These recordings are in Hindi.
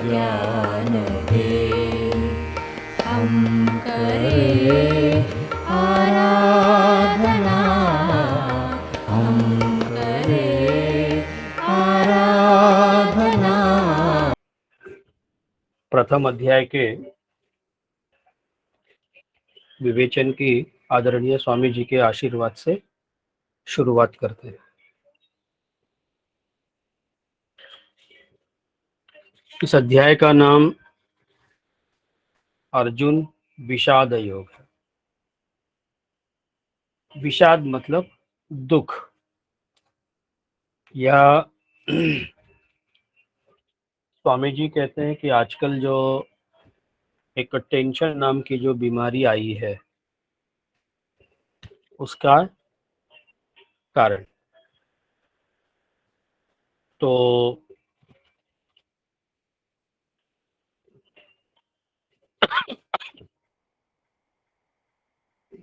ज्ञान दे, हम करें आराधना, हम करें आराधना। प्रथम अध्याय के विवेचन की आदरणीय स्वामी जी के आशीर्वाद से शुरुआत करते हैं। इस अध्याय का नाम अर्जुन विषाद योग है। विषाद मतलब दुख, या स्वामी जी कहते हैं कि आजकल जो एक टेंशन नाम की जो बीमारी आई है, उसका कारण तो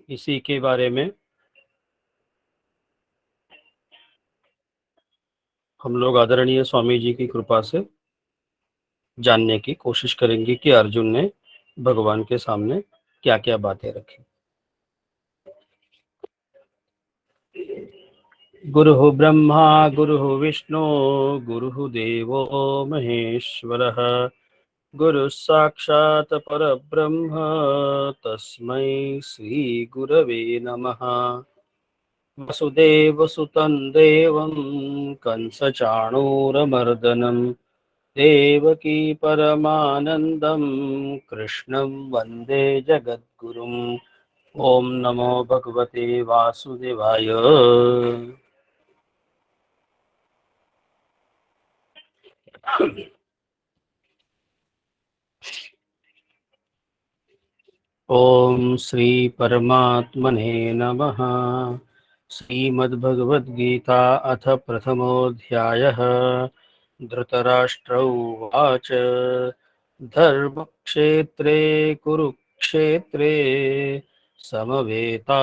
इसी के बारे में हम लोग आदरणीय स्वामी जी की कृपा से जानने की कोशिश करेंगे कि अर्जुन ने भगवान के सामने क्या क्या बातें रखी। गुरुः ब्रह्मा गुरुः विष्णु गुरुः देवो महेश्वरः, गुरुः साक्षात् परब्रह्म तस्मै श्री गुरवे नमः। वसुदेवसुतं देवं कंसचाणूरमर्दनं, देवकी परमानन्दं कृष्णं वन्दे जगद्गुरुम्। ओम नमो भगवते वासुदेवाय। ओम श्री परमात्मने नमः। श्रीमद्भगवद्गीता अथ प्रथमोऽध्यायः। धृतराष्ट्र उवाच धर्मक्षेत्रे कुरुक्षेत्रे समवेतायुयुत्सवः,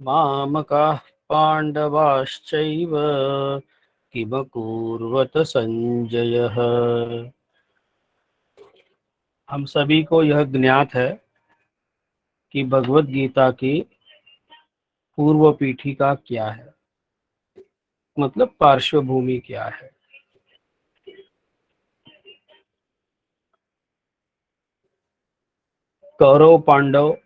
मामकाः पाण्डवाश्चैव किमकुर्वत संजयः। हम सभी को यह ज्ञात है कि भगवत गीता की पूर्व पीठिका क्या है, मतलब पार्श्वभूमि क्या है। कौरव पांडव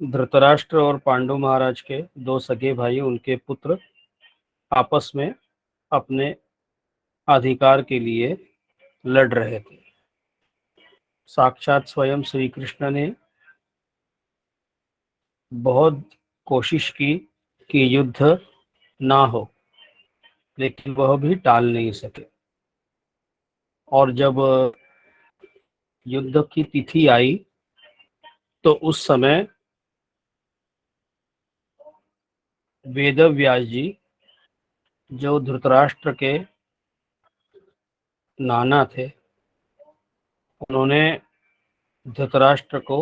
धृतराष्ट्र और पांडु महाराज के दो सगे भाई, उनके पुत्र आपस में अपने अधिकार के लिए लड़ रहे थे। साक्षात स्वयं श्री कृष्ण ने बहुत कोशिश की कि युद्ध ना हो, लेकिन वह भी टाल नहीं सके। और जब युद्ध की तिथि आई तो उस समय वेदव्यास जी, जो धृतराष्ट्र के नाना थे, उन्होंने धृतराष्ट्र को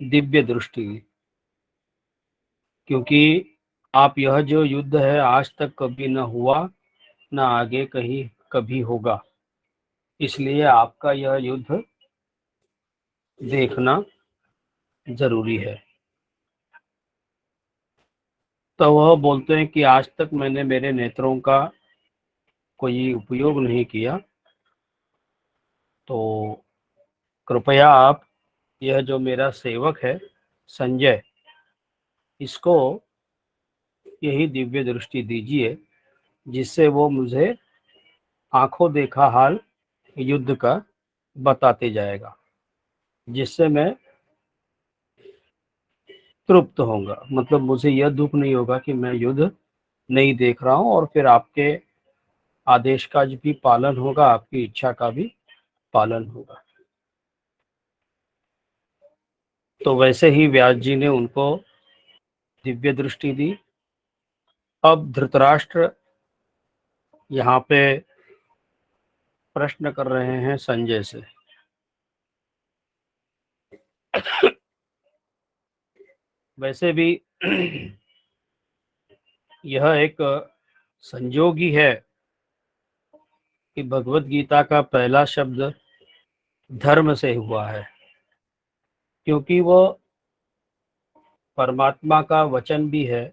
दिव्य दृष्टि दी, क्योंकि आप यह जो युद्ध है आज तक कभी न हुआ, न आगे कहीं कभी होगा, इसलिए आपका यह युद्ध देखना जरूरी है। तो वह बोलते हैं कि आज तक मैंने मेरे नेत्रों का कोई उपयोग नहीं किया, तो कृपया आप यह जो मेरा सेवक है संजय, इसको यही दिव्य दृष्टि दीजिए, जिससे वो मुझे आंखों देखा हाल युद्ध का बताते जाएगा, जिससे मैं तृप्त होऊंगा। मतलब मुझे यह दुख नहीं होगा कि मैं युद्ध नहीं देख रहा हूं, और फिर आपके आदेश का भी पालन होगा, आपकी इच्छा का भी पालन होगा। तो वैसे ही व्यास जी ने उनको दिव्य दृष्टि दी। अब धृतराष्ट्र यहाँ पे प्रश्न कर रहे हैं संजय से वैसे भी यह एक संजोगी है कि भगवत गीता का पहला शब्द धर्म से हुआ है, क्योंकि वह परमात्मा का वचन भी है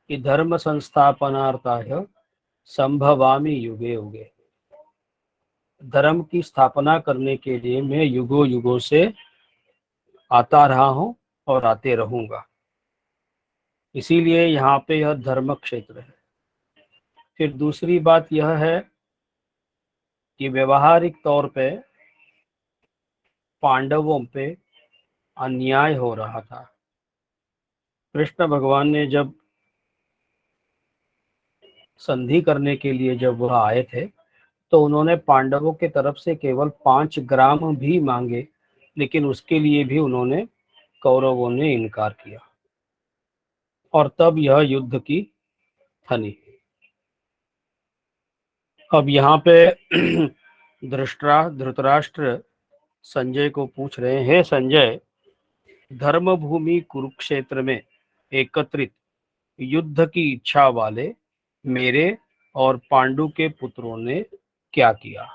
कि धर्म संस्थापनार्थाय संभवामि युगे युगे। धर्म की स्थापना करने के लिए मैं युगों युगों से आता रहा हूं और आते रहूंगा। इसीलिए यहाँ पे यह धर्म क्षेत्र है। फिर दूसरी बात यह है कि व्यवहारिक तौर पे पांडवों पे अन्याय हो रहा था। कृष्ण भगवान ने जब संधि करने के लिए जब वह आए थे, तो उन्होंने पांडवों के तरफ से केवल 5 ग्राम भी मांगे, लेकिन उसके लिए भी उन्होंने कौरवों ने इनकार किया और तब यह युद्ध की थनी। अब यहाँ पे धृतराष्ट्र संजय को पूछ रहे हैं, हे संजय, धर्म भूमि कुरुक्षेत्र में एकत्रित युद्ध की इच्छा वाले मेरे और पांडु के पुत्रों ने क्या किया।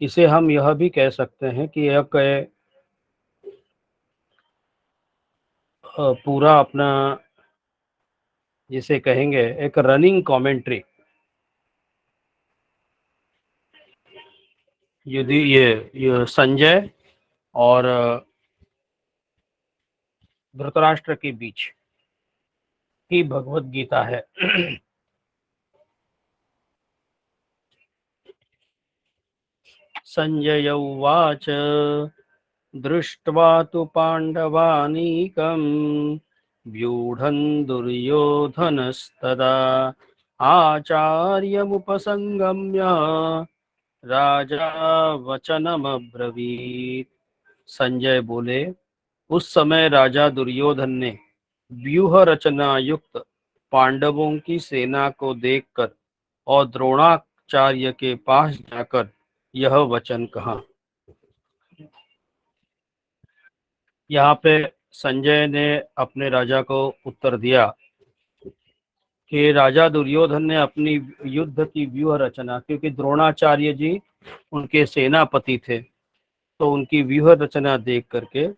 इसे हम यह भी कह सकते हैं कि यह पूरा अपना, जिसे कहेंगे, एक रनिंग कमेंट्री। यदि ये संजय और धृतराष्ट्र के बीच ही भगवत गीता है। संजय उवाच दृष्ट्वा तु पाण्डवानीकं व्यूढं दुर्योधनस्तदा आचार्यमुपसंगम्य राजा वचनमब्रवीत्। संजय बोले, उस समय राजा दुर्योधन ने व्यूह रचना युक्त पांडवों की सेना को देखकर और द्रोणाचार्य के पास जाकर यह वचन कहा। यहाँ पे संजय ने अपने राजा को उत्तर दिया कि राजा दुर्योधन ने अपनी युद्ध की व्यूह रचना, क्योंकि द्रोणाचार्य जी उनके सेनापति थे, तो उनकी व्यूह रचना देख करके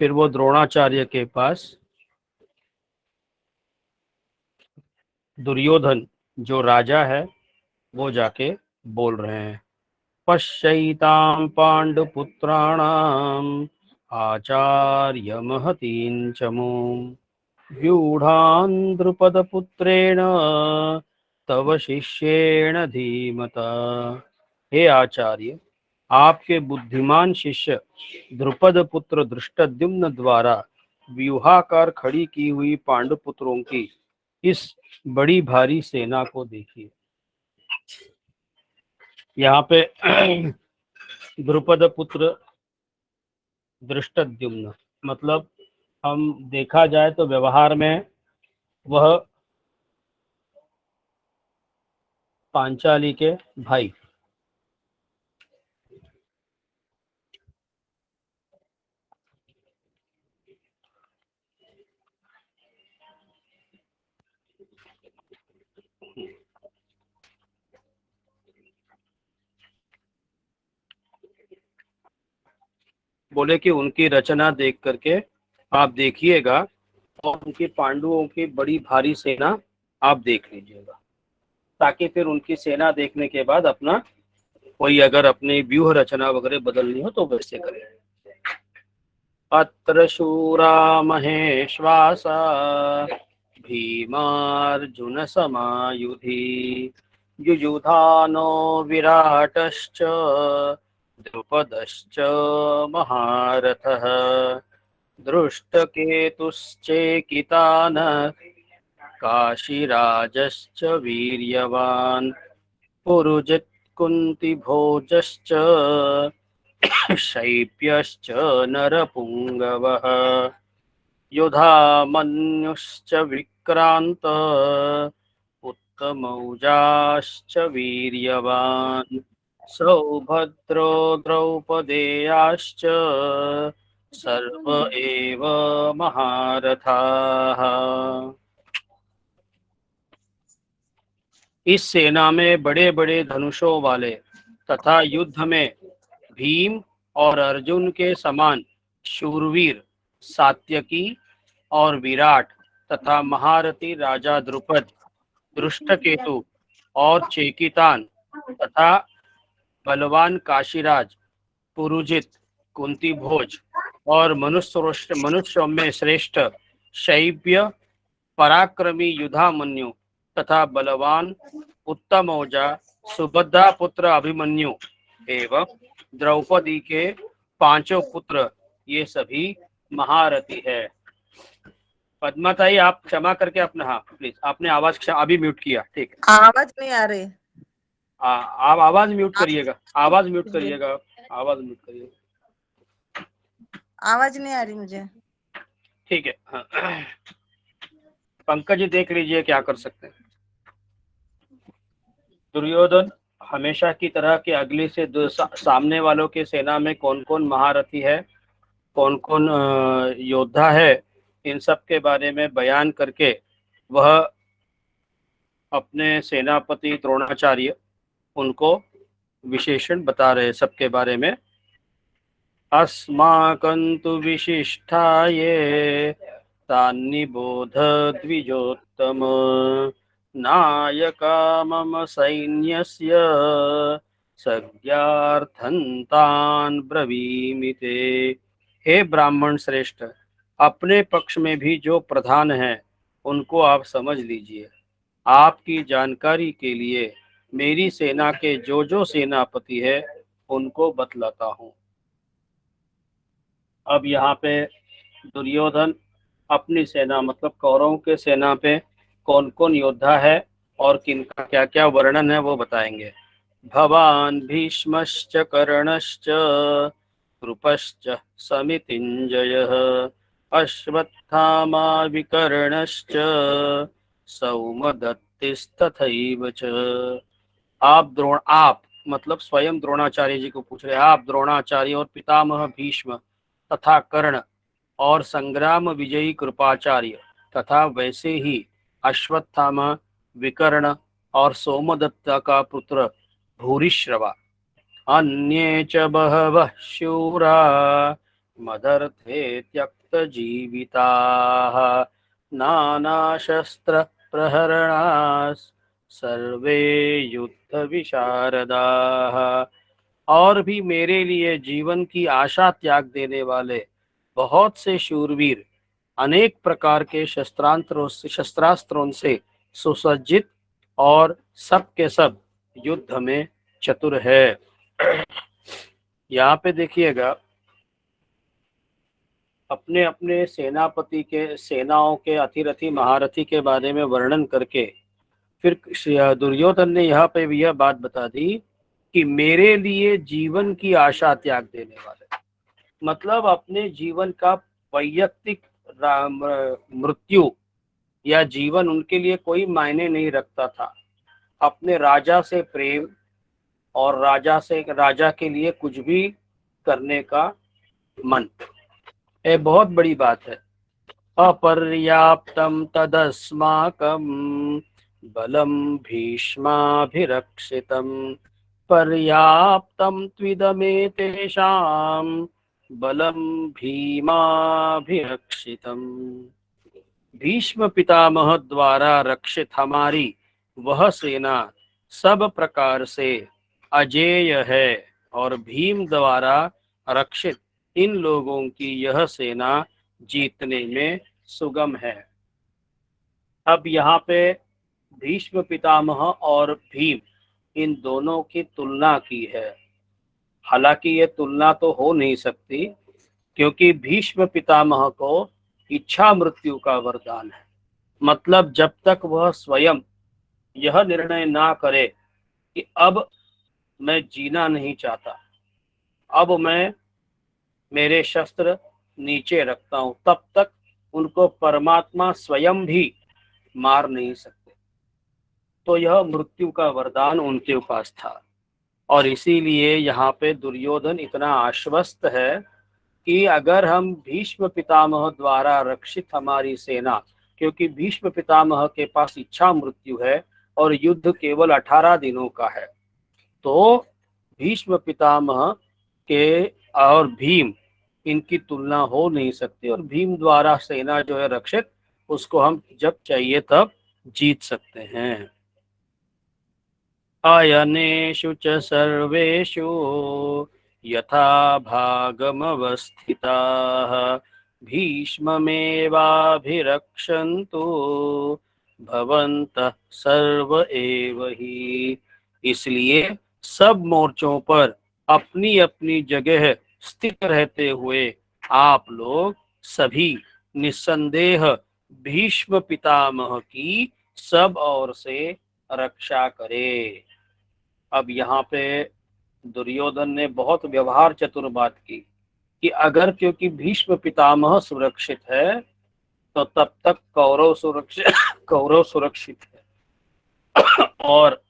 फिर वो द्रोणाचार्य के पास दुर्योधन जो राजा है वो जाके बोल रहे हैं, पश्यैतां पांडुपुत्राणाम आचार्य महतीं चमूं व्यूढ़ान् द्रुपदपुत्रेण तव शिष्येण धीमता। हे आचार्य, आपके बुद्धिमान शिष्य द्रुपद पुत्र धृष्टद्युम्न द्वारा व्यूहाकार खड़ी की हुई पांडुपुत्रों की इस बड़ी भारी सेना को देखिए। यहाँ पे द्रुपद पुत्र धृष्टद्युम्न मतलब, हम देखा जाए तो व्यवहार में वह पांचाली के भाई। बोले कि उनकी रचना देख करके आप देखिएगा और उनकी पांडवों की बड़ी भारी सेना आप देख लीजिएगा, ताकि फिर उनकी सेना देखने के बाद अपना कोई अगर अपनी व्यूह रचना वगैरह बदलनी हो तो वैसे करें। अत्र शूरा महेश्वासा भीमार्जुन समायुधि युयुधानो विराटश्च द्रुपदश्च महारथः दृष्टकेतुश्चेकितानः काशीराजश्च वीर्यवान् पुरुजित् कुन्तिभोजश्च शैप्यश्च नरपुङ्गवः युधामन्युश्च विक्रान्त उत्तमौजाश्च वीर्यवान् सौभद्रो द्रौपदेयाश्च सर्व एव महारथाः। इस सेना में बड़े बड़े धनुषों वाले तथा युद्ध में भीम और अर्जुन के समान शूरवीर सात्यकी और विराट तथा महारथी राजा द्रुपद, दृष्टकेतु और चेकितान तथा बलवान काशीराज, पुरुजित, कुंती भोज और मनुष्यों में श्रेष्ठ शैब्य, पराक्रमी युधामन्यु तथा बलवान उत्तमौजा सुभद्रा पुत्र अभिमन्यु एवं द्रौपदी के पांचों पुत्र, ये सभी महारथी है। पद्माताई, आप क्षमा करके अपना, हाँ प्लीज, आपने आवाज अभी म्यूट किया, ठीक है। आवाज नहीं आ रही। आप आवाज म्यूट करिएगा, आवाज म्यूट करिएगा, आवाज म्यूट करिएगा, आवाज नहीं आ रही मुझे। ठीक है। हाँ। पंकज जी देख लीजिए क्या कर सकते हैं। दुर्योधन हमेशा की तरह के अगले से सामने वालों के सेना में कौन कौन महारथी है, कौन कौन योद्धा है, इन सब के बारे में बयान करके वह अपने सेनापति द्रोणाचार्य उनको विशेषण बता रहे सबके बारे में। अस्माकं विशिष्टाये तान्निबोध द्विजोत्तम नायका मम सैन्यस्य सज्ञार्थं तान् ब्रवीमि ते। हे ब्राह्मण श्रेष्ठ, अपने पक्ष में भी जो प्रधान हैं उनको आप समझ लीजिए। आपकी जानकारी के लिए मेरी सेना के जो सेनापति है उनको बतलाता हूँ। अब यहाँ पे दुर्योधन अपनी सेना मतलब कौरवों के सेना पे कौन कौन योद्धा है और किनका क्या क्या वर्णन है वो बताएंगे। भवान भीष्मश्च कर्णश्च कृपश्च समितिञ्जयः अश्वत्थामा विकर्णश्च सौमदत्तिस्तथैव च। आप मतलब स्वयं द्रोणाचार्य जी को पूछ रहे हैं। आप द्रोणाचार्य और पितामह भीष्म तथा कर्ण और संग्राम विजयी कृपाचार्य तथा वैसे ही अश्वत्थामा, विकर्ण और सोमदत्त का पुत्र भूरिश्रवा, अन्ये च बहवः शूरा मदर्थे त्यक्त जीविताः नानाशस्त्र प्रहरणास् सर्वे युद्ध विशारदाः। और भी मेरे लिए जीवन की आशा त्याग देने वाले बहुत से शूरवीर अनेक प्रकार के शस्त्रास्त्रों से सुसज्जित और सब के सब युद्ध में चतुर है। यहाँ पे देखिएगा, अपने अपने सेनापति के सेनाओं के अतिरथी महारथी के बारे में वर्णन करके फिर दुर्योधन ने यहाँ पे भी यह बात बता दी कि मेरे लिए जीवन की आशा त्याग देने वाले, मतलब अपने जीवन का वैयक्तिक मृत्यु या जीवन उनके लिए कोई मायने नहीं रखता था। अपने राजा से प्रेम और राजा के लिए कुछ भी करने का मन, ये बहुत बड़ी बात है। अपर्याप्तम तदस्माकं बलम भीष्माभिरक्षितम पर्याप्तम त्विदमेतेषां बलम भीमाभिरक्षितम। भीष्म पितामह द्वारा रक्षित हमारी वह सेना सब प्रकार से अजेय है और भीम द्वारा रक्षित इन लोगों की यह सेना जीतने में सुगम है। अब यहाँ पे भीष्म पितामह और भीम इन दोनों की तुलना की है। हालांकि ये तुलना तो हो नहीं सकती, क्योंकि भीष्म पितामह को इच्छा मृत्यु का वरदान है। मतलब जब तक वह स्वयं यह निर्णय ना करे कि अब मैं जीना नहीं चाहता, अब मैं मेरे शस्त्र नीचे रखता हूं, तब तक उनको परमात्मा स्वयं भी मार नहीं सकते। तो यह मृत्यु का वरदान उनके पास था और इसीलिए यहाँ पे दुर्योधन इतना आश्वस्त है कि अगर हम भीष्म पितामह द्वारा रक्षित हमारी सेना, क्योंकि भीष्म पितामह के पास इच्छा मृत्यु है और युद्ध केवल 18 दिनों का है, तो भीष्म पितामह के और भीम, इनकी तुलना हो नहीं सकती, और भीम द्वारा सेना जो है रक्षित, उसको हम जब चाहिए तब जीत सकते हैं। आयनेषु च सर्वेषु यथा भागमवस्थिताः भीष्ममेवाभिरक्षन्तु भवन्तः सर्व एव हि। इसलिए सब मोर्चों पर अपनी अपनी जगह स्थित रहते हुए आप लोग सभी निस्संदेह भीष्म पितामह की सब ओर से रक्षा करे। अब यहाँ पे दुर्योधन ने बहुत व्यवहार चतुर बात की कि अगर क्योंकि भीष्म पितामह सुरक्षित है तो तब तक कौरव सुरक्षित है, और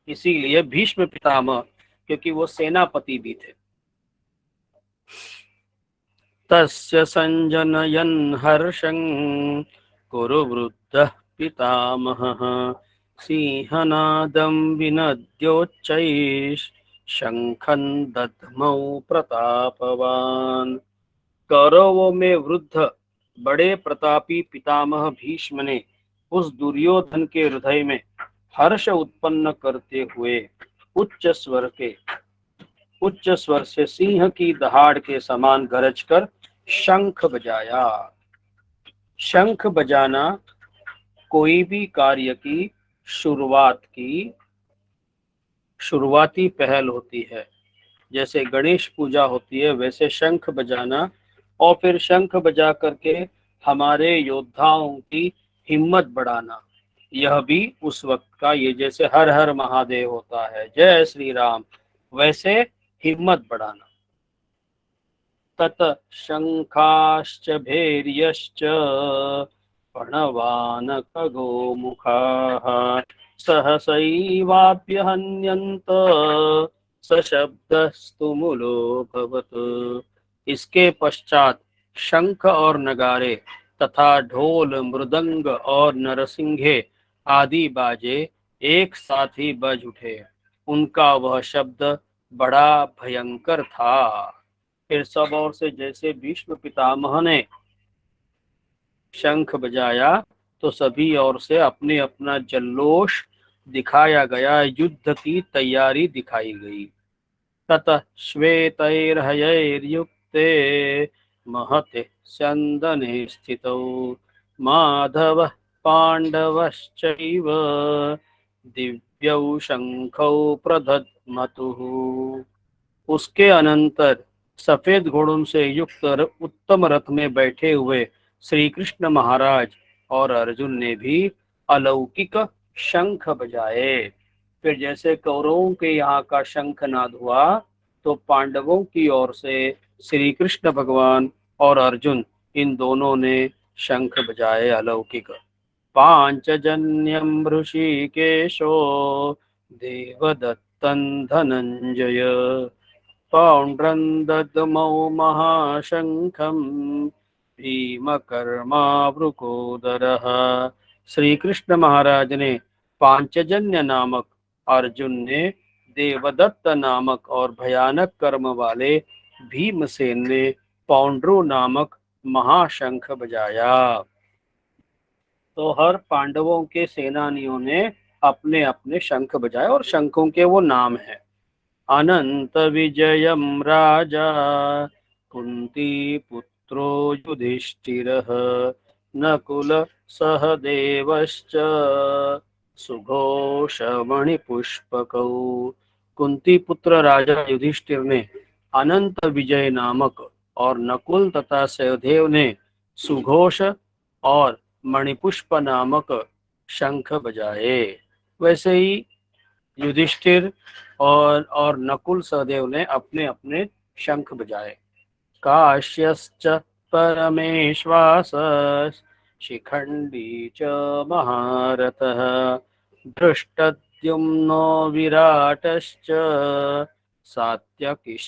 इसीलिए भीष्म पितामह, क्योंकि वो सेनापति भी थे, तस्य संजनयन् हर्षं कुरु वृद्धः पितामहः सिंहनादं विनद्योच्चैः शंखं दद्मौ प्रतापवान्। कौरवों में वृद्ध बड़े प्रतापी पितामह भीष्म ने उस दुर्योधन के हृदय में हर्ष उत्पन्न करते हुए उच्च स्वर से सिंह की दहाड़ के समान गरज कर शंख बजाया। शंख बजाना कोई भी कार्य की शुरुआती पहल होती है। जैसे गणेश पूजा होती है, वैसे शंख बजाना, और फिर शंख बजा करके हमारे योद्धाओं की हिम्मत बढ़ाना, यह भी उस वक्त का, ये जैसे हर हर महादेव होता है, जय श्री राम, वैसे हिम्मत बढ़ाना। तत शंखाश्च भैर्यश्च प्रणवानकगोमुखाः सहसैवाभ्यहन्यन्त सशब्दस्तु मूलोऽभवत्। इसके पश्चात शंख और नगारे तथा ढोल, मृदंग और नरसिंघे आदि बाजे एक साथ ही बज उठे। उनका वह शब्द बड़ा भयंकर था। फिर सब ओर से जैसे भीष्म पितामह ने शंख बजाया तो सभी ओर से अपने अपना जल्लोष दिखाया गया, युद्ध की तैयारी दिखाई गई। ततः श्वेतैर्हयैर्युक्ते महते स्यन्दने स्थितौ माधवः पाण्डवश्चैव दिव्यौ शंखौ प्रदध्मतुः। उसके अनंतर सफेद घोड़ों से युक्त उत्तम रथ में बैठे हुए श्री कृष्ण महाराज और अर्जुन ने भी अलौकिक शंख बजाए। फिर जैसे कौरवों के यहाँ का शंखनाद हुआ, तो पांडवों की ओर से श्री कृष्ण भगवान और अर्जुन, इन दोनों ने शंख बजाए अलौकिक। पांचजन्यम ऋषिकेशो देवदत्तं धनंजय पौंड्रं दद्मौ महाशंखं भीमकर्मावृकोदरः। श्री कृष्ण महाराज ने पांचजन्य नामक, अर्जुन ने देवदत्त नामक और भयानक कर्म वाले भीमसेन ने पौंड्रु नामक महाशंख बजाया। तो हर पांडवों के सेनानियों ने अपने अपने शंख बजाए, और शंखों के वो नाम है। अनंत विजयम राजा कुंती पुत्रो युधिष्ठिरः नकुल सहदेवश्च सुघोषमणिपुष्पकौ। कुंती पुत्र राजा युधिष्ठिर ने अनंत विजय नामक और नकुल तथा सहदेव ने सुघोष और मणिपुष्प नामक शंख बजाए। वैसे ही युधिष्ठिर और नकुल सहदेव ने अपने अपने शंख बजाए। काश्यश्च परमेश्वास शिखंडी च महारथः धृष्टद्युम्नो विराटश्च सात्यकिश्चापराजितः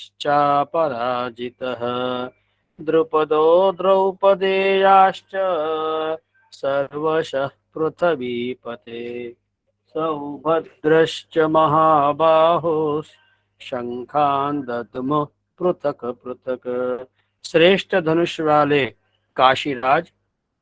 द्रुपदो द्रौपदेयाश्च सर्वशः पृथ्वीपते सौभद्रश्च महाबाहो शंखान दद्म पृथक पृथक। श्रेष्ठ धनुष वाले काशीराज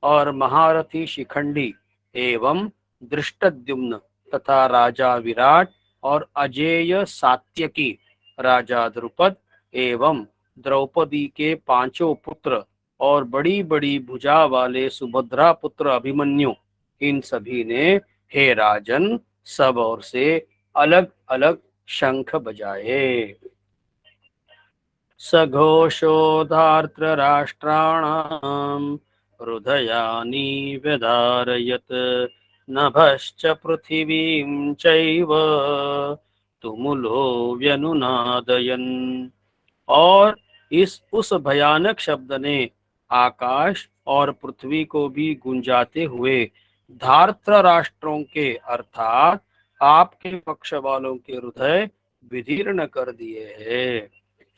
और महारथी शिखंडी एवं दृष्टद्युम्न तथा राजा विराट और अजेय सात्यकी राजा द्रुपद एवं द्रौपदी के पांचों पुत्र और बड़ी बड़ी भुजा वाले सुभद्रा पुत्र अभिमन्यु, इन सभी ने हे राजन सब ओर से अलग अलग शंख बजाए। सघोषोधार्तराष्ट्राणां हृदयानि व्यधारयत् नभश्च पृथिवीं चैव तुमुलो व्यनुनादयन्। और इस उस भयानक शब्द ने आकाश और पृथ्वी को भी गुंजाते हुए धार्त राष्ट्रों के अर्थात आपके पक्ष वालों के हृदय विदीर्ण कर दिए हैं।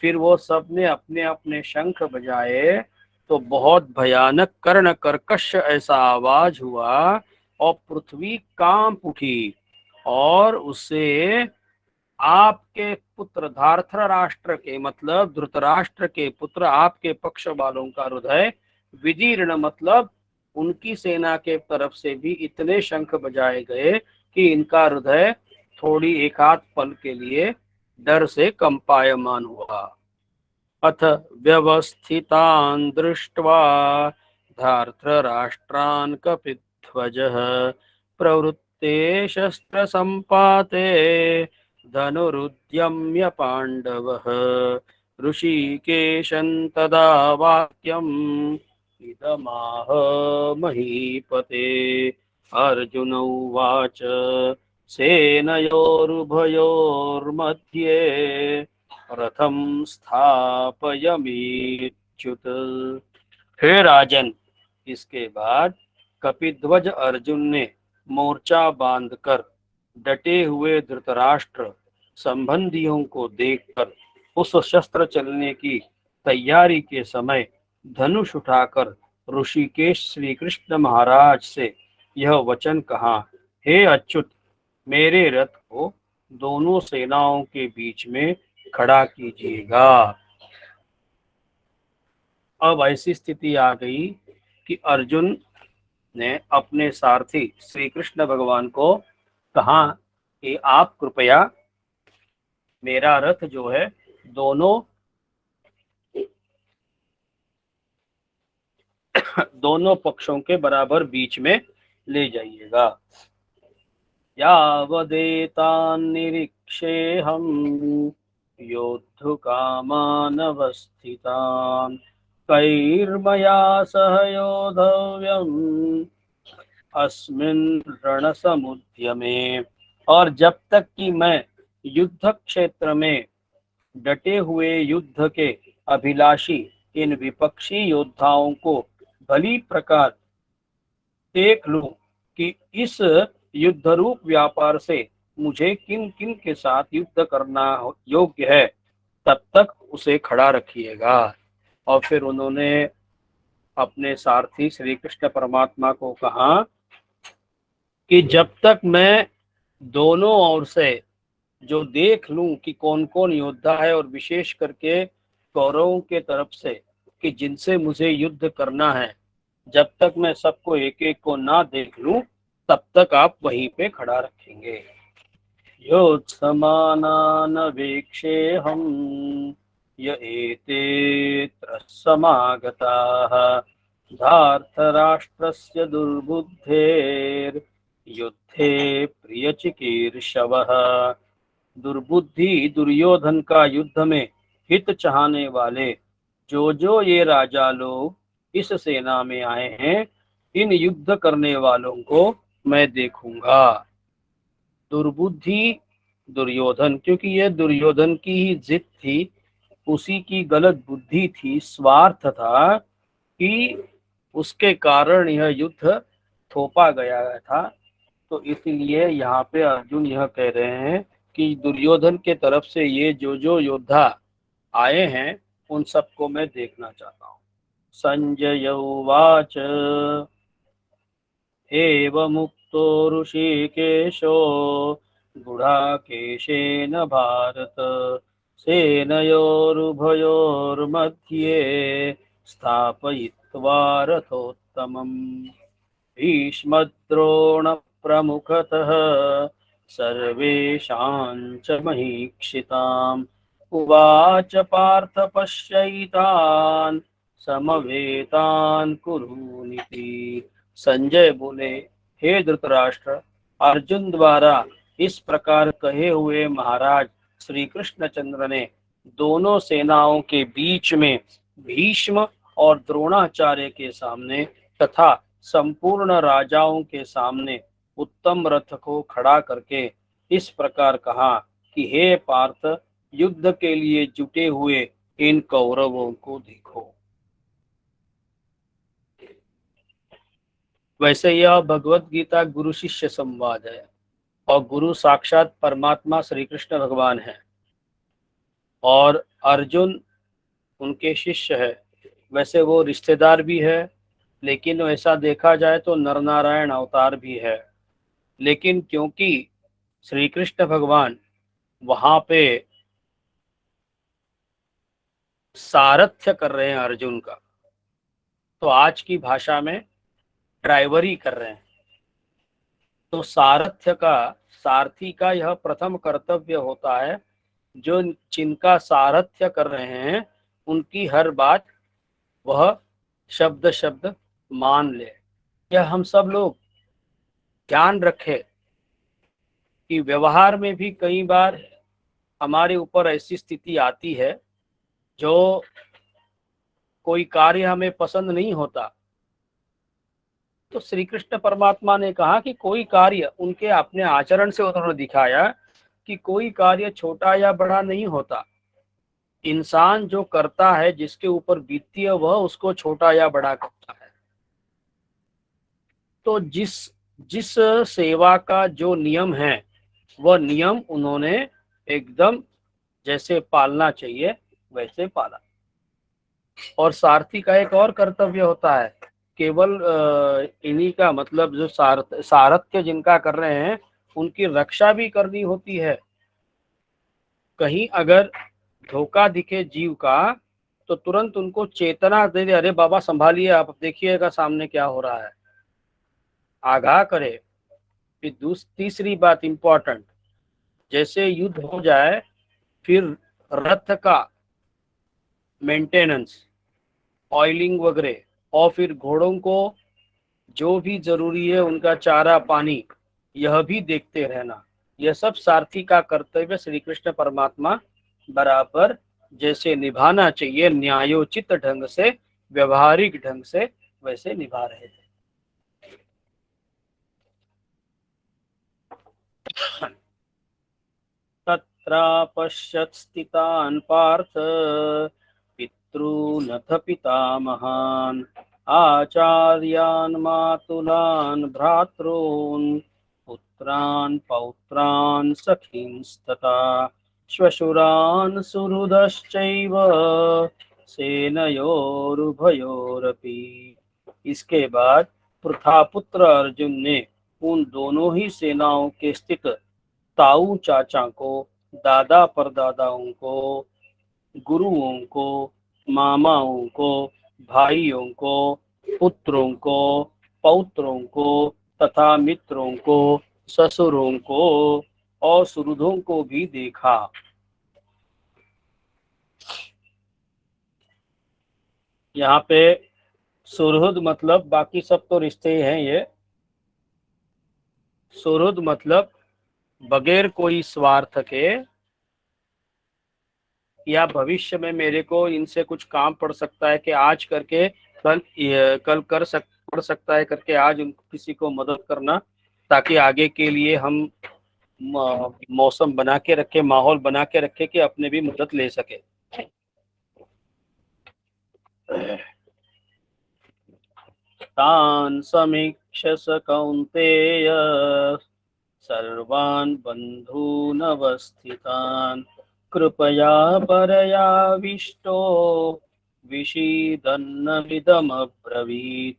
फिर वो सब ने अपने अपने शंख बजाए तो बहुत भयानक कर्ण कर्कश ऐसा आवाज हुआ और पृथ्वी कांप उठी और उससे आपके पुत्र धार्थ राष्ट्र के मतलब धृतराष्ट्र के पुत्र आपके पक्ष वालों का हृदय विदीर्ण मतलब उनकी सेना के तरफ से भी इतने शंख बजाए गए कि इनका हृदय थोड़ी एक आध पल के लिए डर से कंपायमान हुआ। अथ व्यवस्थितान् दृष्ट्वा धार्तराष्ट्रान् कपिध्वजः प्रवृत्ते शस्त्र संपाते धनुरुद्यम्य पांडवः ऋषिकेशं तदा वाक्यम् इदमाह महीपते। अर्जुन उवाच सेनयोरुभयोर्मध्ये रथं स्थापयामीच्युत। हे राजन, इसके बाद कपिध्वज अर्जुन ने मोर्चा बांधकर डटे हुए धृतराष्ट्र संबंधियों को देखकर उस शस्त्र चलने की तैयारी के समय धनुष उठाकर ऋषिकेश श्री कृष्ण महाराज से यह वचन कहा, हे अच्युत, मेरे रथ को दोनों सेनाओं के बीच में खड़ा कीजिएगा। अब ऐसी स्थिति आ गई कि अर्जुन ने अपने सारथी श्री कृष्ण भगवान को कहा कि आप कृपया मेरा रथ जो है दोनों पक्षों के बराबर बीच में ले जाइएगा। यावदेतान्निरीक्षेऽहं योद्धुकामानवस्थितान् कैर्मया सह योद्धव्यम् अस्मिन् रणसमुद्यमे। और जब तक कि मैं युद्ध क्षेत्र में डटे हुए युद्ध के अभिलाषी इन विपक्षी योद्धाओं को भली प्रकार देख लूं कि इस युद्ध रूप व्यापार से मुझे किन किन के साथ युद्ध करना योग्य है, तब तक उसे खड़ा रखिएगा। और फिर उन्होंने अपने सारथी श्री कृष्ण परमात्मा को कहा कि जब तक मैं दोनों ओर से जो देख लूं कि कौन कौन योद्धा है और विशेष करके कौरवों के तरफ से कि जिनसे मुझे युद्ध करना है, जब तक मैं सबको एक एक को ना देख लूं तब तक आप वहीं पे खड़ा रखेंगे। योत्समानान् वीक्षेऽहं य एते समागताः धार्तराष्ट्रस्य दुर्बुद्धेर्युद्धे प्रियचिकीर्षवः। दुर्बुद्धि दुर्योधन का युद्ध में हित चाहने वाले जो ये राजा लोग इस सेना में आए हैं, इन युद्ध करने वालों को मैं देखूंगा। दुर्बुद्धि दुर्योधन, क्योंकि यह दुर्योधन की ही जिद थी, उसी की गलत बुद्धि थी, स्वार्थ था कि उसके कारण यह युद्ध थोपा गया था। तो इसलिए यहाँ पे अर्जुन यह कह रहे हैं कि दुर्योधन के तरफ से ये जो योद्धा आए हैं उन सबको मैं देखना चाहता हूँ। संजय उवाच एवमुक्तो ऋषिकेशो गुडाकेशेन भारत सेनयोरुभयोर्मध्ये स्थापयित्वा रथोत्तमम् भीष्मद्रोणप्रमुखतः सर्वेषां च महीक्षिताम् उवाच पार्थ पश्यैतान् समवेतान् कुरूनिति। संजय बोले, हे धृतराष्ट्र, अर्जुन द्वारा इस प्रकार कहे हुए महाराज श्री कृष्णचंद्र ने दोनों सेनाओं के बीच में भीष्म और द्रोणाचार्य के सामने तथा संपूर्ण राजाओं के सामने उत्तम रथ को खड़ा करके इस प्रकार कहा कि हे पार्थ, युद्ध के लिए जुटे हुए इन कौरवों को देखो। वैसे यह भगवत गीता गुरु शिष्य संवाद है और गुरु साक्षात परमात्मा श्री कृष्ण भगवान है और अर्जुन उनके शिष्य है। वैसे वो रिश्तेदार भी है, लेकिन वैसा देखा जाए तो नरनारायण अवतार भी है। लेकिन क्योंकि श्री कृष्ण भगवान वहां पे सारथ्य कर रहे हैं अर्जुन का, तो आज की भाषा में ड्राइवरी कर रहे हैं। तो सारथ्य का, सारथी का यह प्रथम कर्तव्य होता है, जो जिनका सारथ्य कर रहे हैं उनकी हर बात वह शब्द शब्द मान ले। यह हम सब लोग ध्यान रखें कि व्यवहार में भी कई बार हमारे ऊपर ऐसी स्थिति आती है जो कोई कार्य हमें पसंद नहीं होता, तो श्री कृष्ण परमात्मा ने कहा कि कोई कार्य, उनके अपने आचरण से उन्होंने दिखाया कि कोई कार्य छोटा या बड़ा नहीं होता। इंसान जो करता है, जिसके ऊपर बीतती है, वह उसको छोटा या बड़ा करता है। तो जिस जिस सेवा का जो नियम है, वह नियम उन्होंने एकदम जैसे पालना चाहिए वैसे पाला। और सारथी का एक और कर्तव्य होता है, केवल इन्हीं का मतलब जो सारथ्य जिनका कर रहे हैं उनकी रक्षा भी करनी होती है। कहीं अगर धोखा दिखे जीव का तो तुरंत उनको चेतना दे दे, अरे बाबा संभालिए, आप देखिएगा सामने क्या हो रहा है, आगाह करे। फिर तीसरी बात इंपॉर्टेंट, जैसे युद्ध हो जाए फिर रथ का मेंटेनेंस, ऑयलिंग वगैरह, और फिर घोड़ों को जो भी जरूरी है उनका चारा पानी, यह भी देखते रहना। यह सब सारथी का कर्तव्य श्री कृष्ण परमात्मा बराबर जैसे निभाना चाहिए, न्यायोचित ढंग से, व्यवहारिक ढंग से, वैसे निभा रहे थे। तत्रापश्यत् स्थितान् पार्थ पितॄनथ पितामहान् आचार्यान् मातुलान् भ्रातॄन् पुत्रान् पौत्रान् सखींस्तथा श्वशुरान् सुहृदश्चैव सेनयोरुभयोरपि। इसके बाद प्रथापुत्र अर्जुन ने उन दोनों ही सेनाओं के स्थित ताऊ चाचा को, दादा परदादाओं को, गुरुओं को, मामाओं को, भाइयों को, पुत्रों को, पौत्रों को तथा मित्रों को, ससुरों को और सुहृदों को भी देखा। यहाँ पे सुहृद मतलब बाकी सब तो रिश्ते हैं, ये सुहृद मतलब बगैर कोई स्वार्थ के, या भविष्य में मेरे को इनसे कुछ काम पड़ सकता है कि आज करके कल पड़ सकता है करके आज उनको किसी को मदद करना, ताकि आगे के लिए हम मौसम बना के रखे, माहौल बना के रखे कि अपने भी मदद ले सके। तान् समीक्ष्य स कौन्तेय सर्वान् बन्धूनवस्थितान् कृपया परयाविष्टो विषीदन्नमिदमब्रवीत्।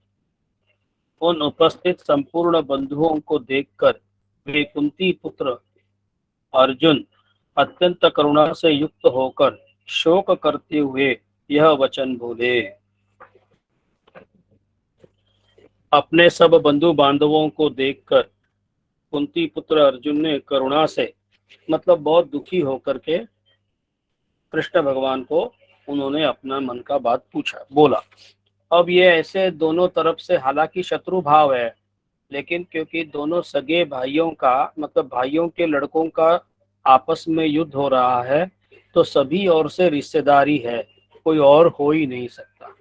उन उपस्थित संपूर्ण बंधुओं को देखकर वे कुंती पुत्र अर्जुन अत्यंत करुणा से युक्त होकर शोक करते हुए यह वचन बोले। अपने सब बंधु बांधवों को देखकर कुंती पुत्र अर्जुन ने करुणा से मतलब बहुत दुखी होकर के कृष्ण भगवान को उन्होंने अपना मन का बात पूछा, बोला। अब ये ऐसे दोनों तरफ से हालांकि शत्रु भाव है, लेकिन क्योंकि दोनों सगे भाइयों का मतलब भाइयों के लड़कों का आपस में युद्ध हो रहा है, तो सभी ओर से रिश्तेदारी है, कोई और हो ही नहीं सकता।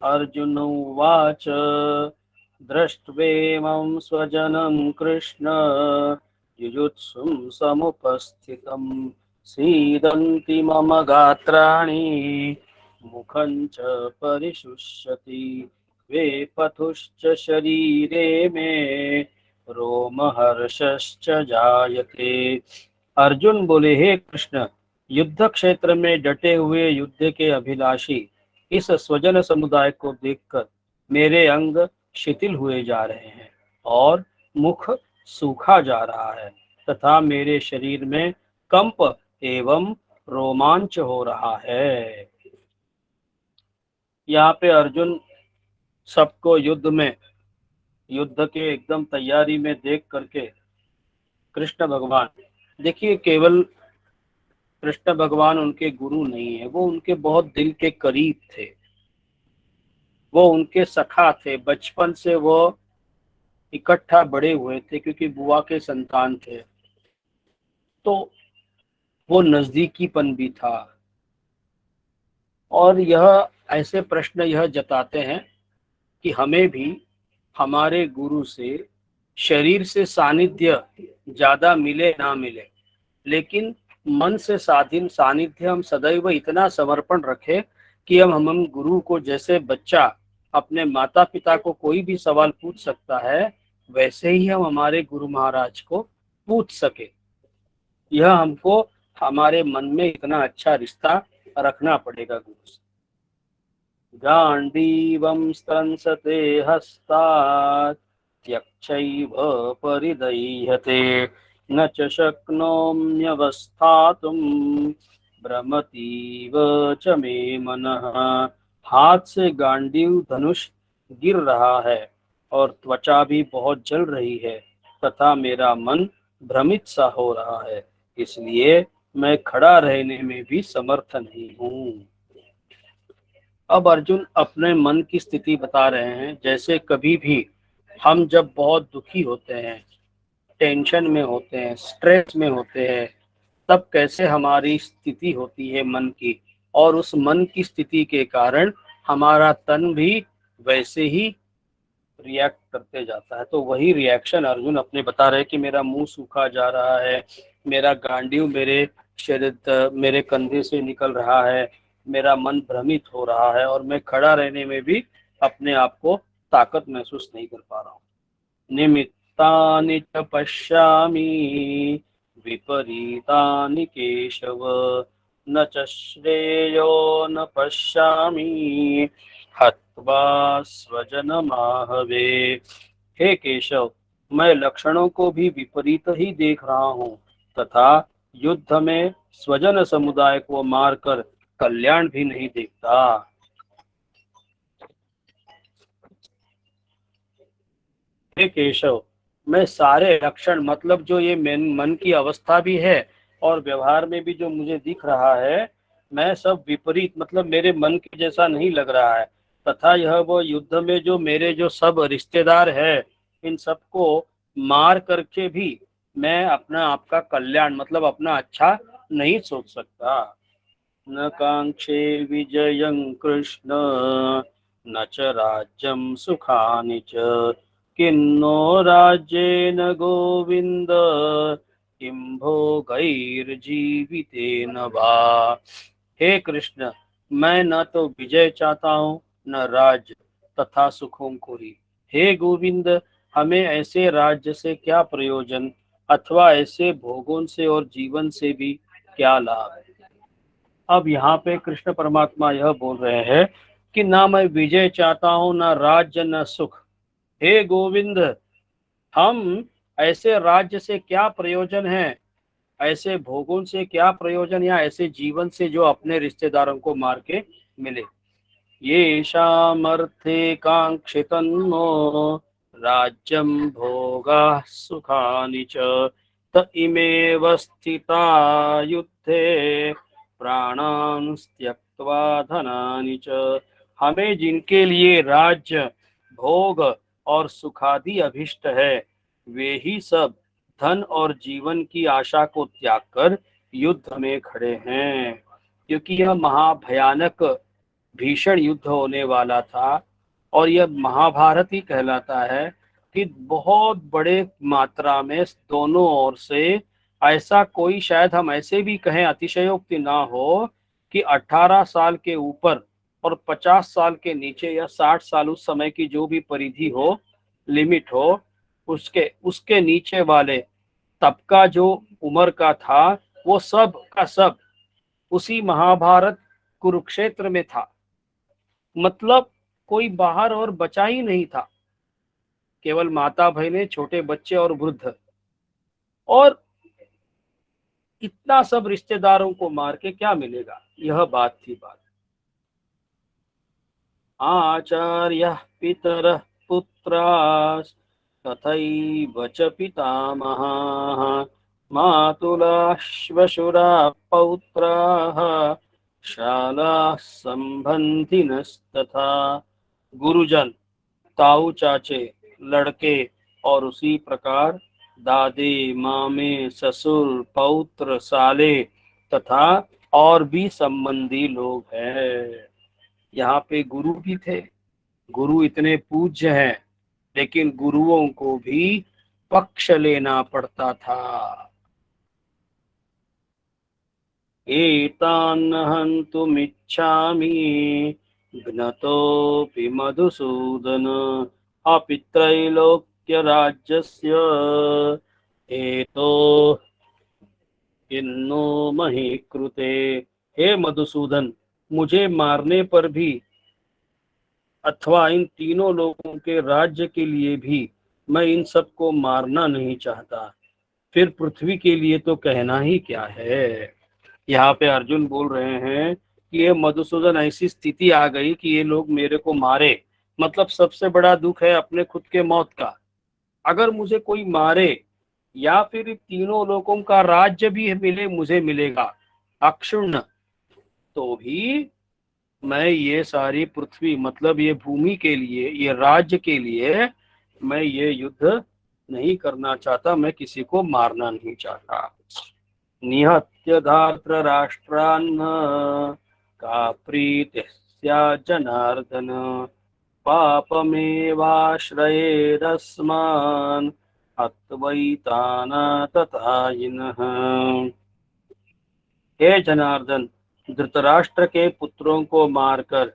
अर्जुन उवाच दृष्ट्वेमं स्वजनं कृष्ण युयुत्सुं समुपस्थितं सीदन्ति मम गात्राणि मुखं च परिशुष्यति वेपथुश्च शरीरे मे रोमहर्षश्च जायते। अर्जुन बोले, हे कृष्ण, युद्ध क्षेत्र में डटे हुए युद्ध के अभिलाषी इस स्वजन समुदाय को देखकर मेरे अंग शिथिल हुए जा रहे हैं और मुख सूखा जा रहा है तथा मेरे शरीर में कंप एवं रोमांच हो रहा है। यहाँ पे अर्जुन सबको युद्ध के एकदम तैयारी में देख करके कृष्ण भगवान, देखिए केवल कृष्ण भगवान उनके गुरु नहीं है, वो उनके बहुत दिल के करीब थे, वो उनके सखा थे, बचपन से वो इकट्ठा बड़े हुए थे क्योंकि बुआ के संतान थे, तो वो नजदीकीपन भी था। और यह ऐसे प्रश्न यह जताते हैं कि हमें भी हमारे गुरु से शरीर से सानिध्य ज्यादा मिले ना मिले, लेकिन मन से सानिध्य हम सदैव इतना समर्पण रखें कि हम गुरु को, जैसे बच्चा अपने माता पिता को कोई भी सवाल पूछ सकता है, वैसे ही हम हमारे गुरु महाराज को पूछ सके। यह हमको हमारे मन में इतना अच्छा रिश्ता रखना पड़ेगा गुरु से। गांडीवं स्त्रंसते हस्तात् त्यक्चैव परिदह्यते न च शक्नोम्यवस्थातुं भ्रमतीव च मे मनः। हाथ से गांडीव धनुष गिर रहा है और त्वचा भी बहुत जल रही है तथा मेरा मन भ्रमित सा हो रहा है, इसलिए मैं खड़ा रहने में भी समर्थ नहीं हूँ। अब अर्जुन अपने मन की स्थिति बता रहे हैं। जैसे कभी भी हम जब बहुत दुखी होते हैं, टेंशन में होते हैं, स्ट्रेस में होते हैं, तब कैसे हमारी स्थिति होती है मन की, और उस मन की स्थिति के कारण हमारा तन भी वैसे ही रिएक्ट करते जाता है। तो वही रिएक्शन अर्जुन अपने बता रहे हैं कि मेरा मुंह सूखा जा रहा है, मेरा गांडीव मेरे कंधे से निकल रहा है, मेरा मन भ्रमित हो रहा है और मैं खड़ा रहने में भी अपने आप को ताकत महसूस नहीं कर पा रहा हूँ। निमित्तानि च पश्यामि विपरीतानि केशव न च श्रेयो न पश्यामि हत्वा स्वजनमाहवे। हे केशव, मैं लक्षणों को भी विपरीत ही देख रहा हूँ तथा युद्ध में स्वजन समुदाय को मारकर कल्याण भी नहीं देखता। हे केशव, मैं सारे लक्षण मतलब जो ये मन की अवस्था भी है और व्यवहार में भी जो मुझे दिख रहा है, मैं सब विपरीत मतलब मेरे मन के जैसा नहीं लग रहा है तथा यह वो युद्ध में जो मेरे जो सब रिश्तेदार है, इन सबको मार करके भी मैं अपना आपका कल्याण मतलब अपना अच्छा नहीं सोच सकता। न कांक्षे विजयं कृष्ण न च राज्यं सुखानि च किन्नो राज्येन गोविंद किं भोगैर्जीवितेन वा। हे कृष्ण, मैं न तो विजय चाहता हूँ न राज्य तथा सुखों को ही। हे गोविंद, हमें ऐसे राज्य से क्या प्रयोजन अथवा ऐसे भोगों से और जीवन से भी क्या लाभ है। अब यहाँ पे कृष्ण परमात्मा यह बोल रहे हैं कि ना मैं विजय चाहता हूँ, ना राज्य, न सुख। हे गोविंद, हम ऐसे राज्य से क्या प्रयोजन है, ऐसे भोगों से क्या प्रयोजन, या ऐसे जीवन से जो अपने रिश्तेदारों को मार के मिले। ये शामर्थे कांक्षितन्नो राज्यम भोगा सुखानि च त इमेव स्थिता युद्धे प्राणान् त्यक्त्वा धनानि च। हमें जिनके लिए राज्य, भोग और सुखादि अभिष्ट है, वे ही सब धन और जीवन की आशा को त्याग कर युद्ध में खड़े हैं। क्योंकि यह महाभयानक भीषण युद्ध होने वाला था, और यह महाभारत ही कहलाता है कि बहुत बड़े मात्रा में दोनों ओर से, ऐसा कोई, शायद हम ऐसे भी कहें अतिशयोक्ति ना हो, कि 18 साल के ऊपर और 50 साल के नीचे या 60 साल, उस समय की जो भी परिधि हो, लिमिट हो, उसके उसके नीचे वाले तबका जो उम्र का था, वो सब का सब उसी महाभारत कुरुक्षेत्र में था। मतलब कोई बाहर और बचा ही नहीं था, केवल माता बहनें, छोटे बच्चे और वृद्ध। और इतना सब रिश्तेदारों को मार के क्या मिलेगा, यह बात थी। बात आचार्य पितर पुत्रास् तथैव च पितामहाः मातुलाश्वशुरा पौत्राः शालाः सम्बन्धिनस्तथा। गुरुजन, ताऊ चाचे, लड़के, और उसी प्रकार दादे, मामे, ससुर, पौत्र, साले तथा और भी संबंधी लोग हैं। यहाँ पे गुरु भी थे। गुरु इतने पूज्य हैं, लेकिन गुरुओं को भी पक्ष लेना पड़ता था। एतान् हन्तुमिच्छामि घ्नतोऽपि मधुसूदन अपि त्रैलोक्यराज्यस्य हेतो किन्नो मही कृते। हे मधुसूदन, मुझे मारने पर भी, अथवा इन तीनों लोगों के राज्य के लिए भी, मैं इन सबको मारना नहीं चाहता। फिर पृथ्वी के लिए तो कहना ही क्या है। यहाँ पे अर्जुन बोल रहे हैं कि ये मधुसूदन, ऐसी स्थिति आ गई कि ये लोग मेरे को मारे। मतलब सबसे बड़ा दुख है अपने खुद के मौत का। अगर मुझे कोई मारे, या फिर तीनों लोगों का राज्य भी मिले, मुझे मिलेगा अक्षुण्ण, तो भी मैं ये सारी पृथ्वी, मतलब ये भूमि के लिए, ये राज्य के लिए मैं ये युद्ध नहीं करना चाहता, मैं किसी को मारना नहीं चाहता। निहत्य धात्र राष्ट्रान्न का प्रीति स्यात् जनार्दन पापमेवाश्रयेदस्मान् हत्वैतानाततायिनः। हे जनार्दन, धृतराष्ट्र के पुत्रों को मारकर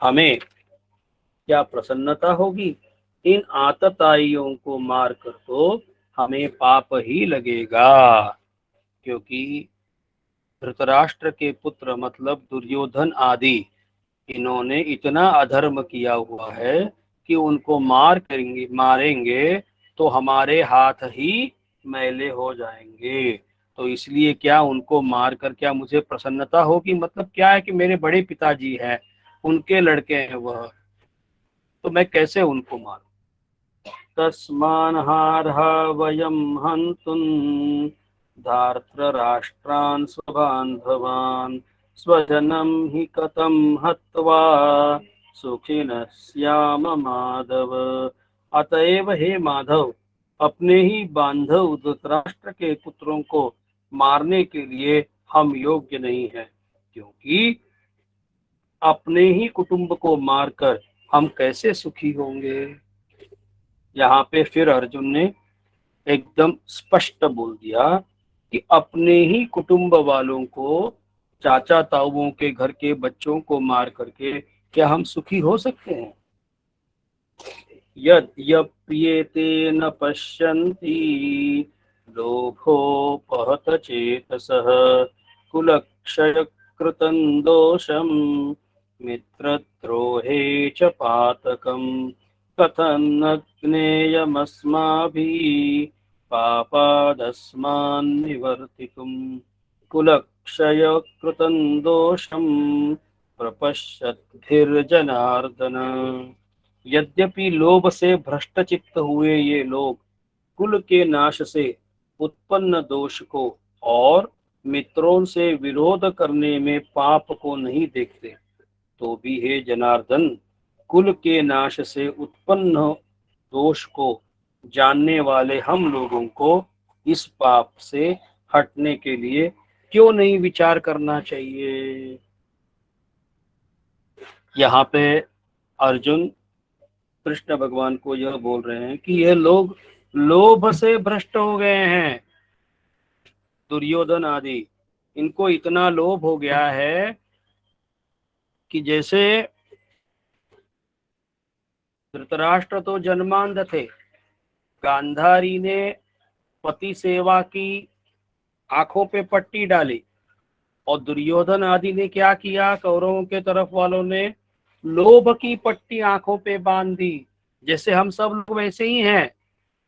हमें क्या प्रसन्नता होगी? इन आतताइयों को मारकर तो हमें पाप ही लगेगा। क्योंकि धृतराष्ट्र के पुत्र मतलब दुर्योधन आदि, इन्होंने इतना अधर्म किया हुआ है कि उनको मारेंगे तो हमारे हाथ ही मैले हो जाएंगे। तो इसलिए क्या उनको मार कर क्या मुझे प्रसन्नता होगी? मतलब क्या है कि मेरे बड़े पिताजी हैं, उनके लड़के हैं वह, तो मैं कैसे उनको मारूं? तस्मान्हार्हा वयं हन्तुं धार्तराष्ट्रान् स्वबान्धवान् स्वजनं हि कथं हत्वा सुखिनः स्याम माधव। अतएव हे माधव, अपने ही बांधव धृतराष्ट्र के पुत्रों को मारने के लिए हम योग्य नहीं हैं, क्योंकि अपने ही कुटुंब को मारकर हम कैसे सुखी होंगे। यहाँ पे फिर अर्जुन ने एकदम स्पष्ट बोल दिया कि अपने ही कुटुंब वालों को, चाचा ताऊओं के घर के बच्चों को मार करके क्या हम सुखी हो सकते हैं? यद्यप्येते न पश्यन्ति लोभोपहत चेतसः कुलक्षय कृतं दोषं मित्रद्रोहे च पातकं कथं न ज्ञेयमस्माभिः पापादस्मान् निवर्तितुम् कुलक्षय कृतं दोषं प्रपश्यद्भिर्जनार्दन। यद्यपि लोभ से भ्रष्ट चित्त हुए ये लोग कुल के नाश से उत्पन्न दोष को और मित्रों से विरोध करने में पाप को नहीं देखते, तो भी हे जनार्दन, कुल के नाश से उत्पन्न दोष को जानने वाले हम लोगों को इस पाप से हटने के लिए क्यों नहीं विचार करना चाहिए। यहाँ पे अर्जुन कृष्ण भगवान को यह बोल रहे हैं कि यह लोग लोभ से भ्रष्ट हो गए हैं। दुर्योधन आदि, इनको इतना लोभ हो गया है कि जैसे धृतराष्ट्र तो जन्मांध थे, गांधारी ने पति सेवा की आंखों पे पट्टी डाली, और दुर्योधन आदि ने क्या किया, कौरवों के तरफ वालों ने लोभ की पट्टी आंखों पे बांध दी। जैसे हम सब लोग वैसे ही हैं,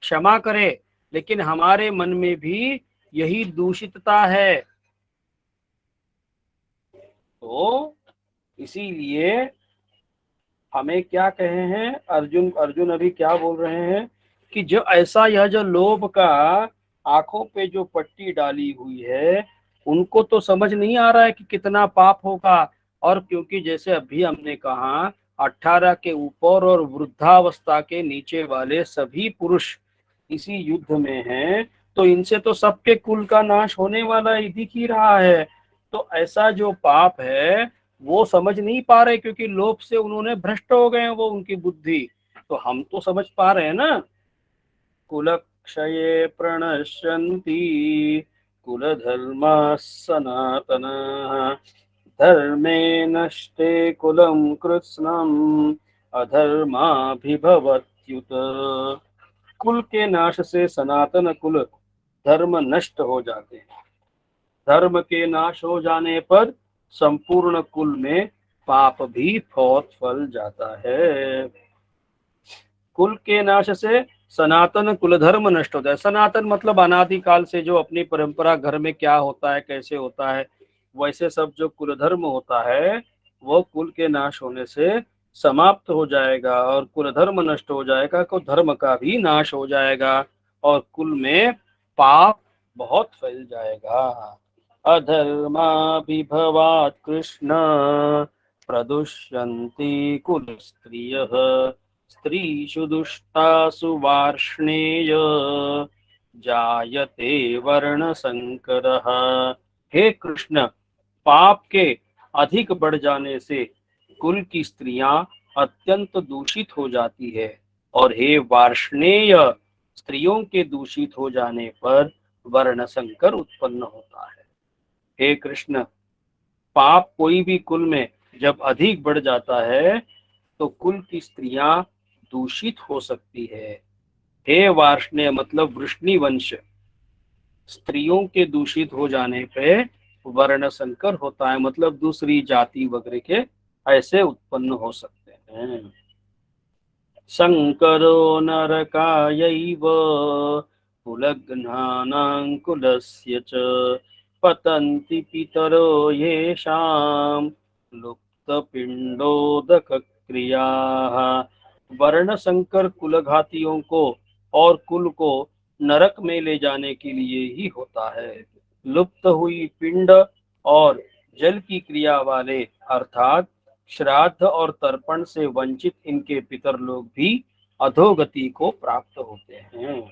क्षमा करें, लेकिन हमारे मन में भी यही दूषितता है। तो इसीलिए हमें क्या कहे हैं अर्जुन अभी क्या बोल रहे हैं कि जो ऐसा यह जो लोभ का आंखों पे जो पट्टी डाली हुई है, उनको तो समझ नहीं आ रहा है कि कितना पाप होगा। और क्योंकि जैसे अभी हमने कहा 18 के ऊपर और वृद्धावस्था के नीचे वाले सभी पुरुष इसी युद्ध में हैं, तो इनसे तो सबके कुल का नाश होने वाला ही दिख ही रहा है। तो ऐसा जो पाप है वो समझ नहीं पा रहे, क्योंकि लोभ से उन्होंने भ्रष्ट हो गए हैं, वो उनकी बुद्धि। तो हम तो समझ पा रहे हैं ना। कुलक्षये प्रणश्यन्ति कुलधर्माः सनातनाः धर्मे नष्टे कुलं कृत्स्नम् अधर्माभिभवत्युत। कुल के नाश से सनातन कुल धर्म नष्ट हो जाते हैं। धर्म के नाश हो जाने पर संपूर्ण कुल में पाप भी बहुत फल जाता है। कुल के नाश से सनातन कुल धर्म नष्ट होता है। सनातन मतलब अनादिकाल से जो अपनी परंपरा घर में क्या होता है, कैसे होता है, वैसे सब जो कुल धर्म होता है वो कुल के नाश होने से समाप्त हो जाएगा, और कुल धर्म नष्ट हो जाएगा तो धर्म का भी नाश हो जाएगा, और कुल में पाप बहुत फैल जाएगा। अधर्माभिभवात् कृष्ण प्रदुष्यन्ति कुल स्त्रियः स्त्रीषु दुष्टासु वार्ष्णेय जायते वर्ण संकरः। हे कृष्ण, पाप के अधिक बढ़ जाने से कुल की स्त्रियां अत्यंत दूषित हो जाती है, और हे वार्ष्णेय, स्त्रियों के दूषित हो जाने पर वर्ण संकर उत्पन्न होता है। हे कृष्ण, पाप कोई भी कुल में जब अधिक बढ़ जाता है तो कुल की स्त्रियां दूषित हो सकती है। हे वार्ष्णेय मतलब वृष्णि वंश, स्त्रियों के दूषित हो जाने पे वर्ण संकर होता है, मतलब दूसरी जाति वगैरह के ऐसे उत्पन्न हो सकते हैं। संकरो नरकायैव कुलघ्नानां कुलस्य च पतन्ति पितरो येषां लुप्तपिण्डोदक क्रियाः। वर्ण संकर कुलघातियों को और कुल को नरक में ले जाने के लिए ही होता है। लुप्त हुई पिंड और जल की क्रिया वाले अर्थात श्राद्ध और तर्पण से वंचित इनके पितर लोग भी अधोगति को प्राप्त होते हैं।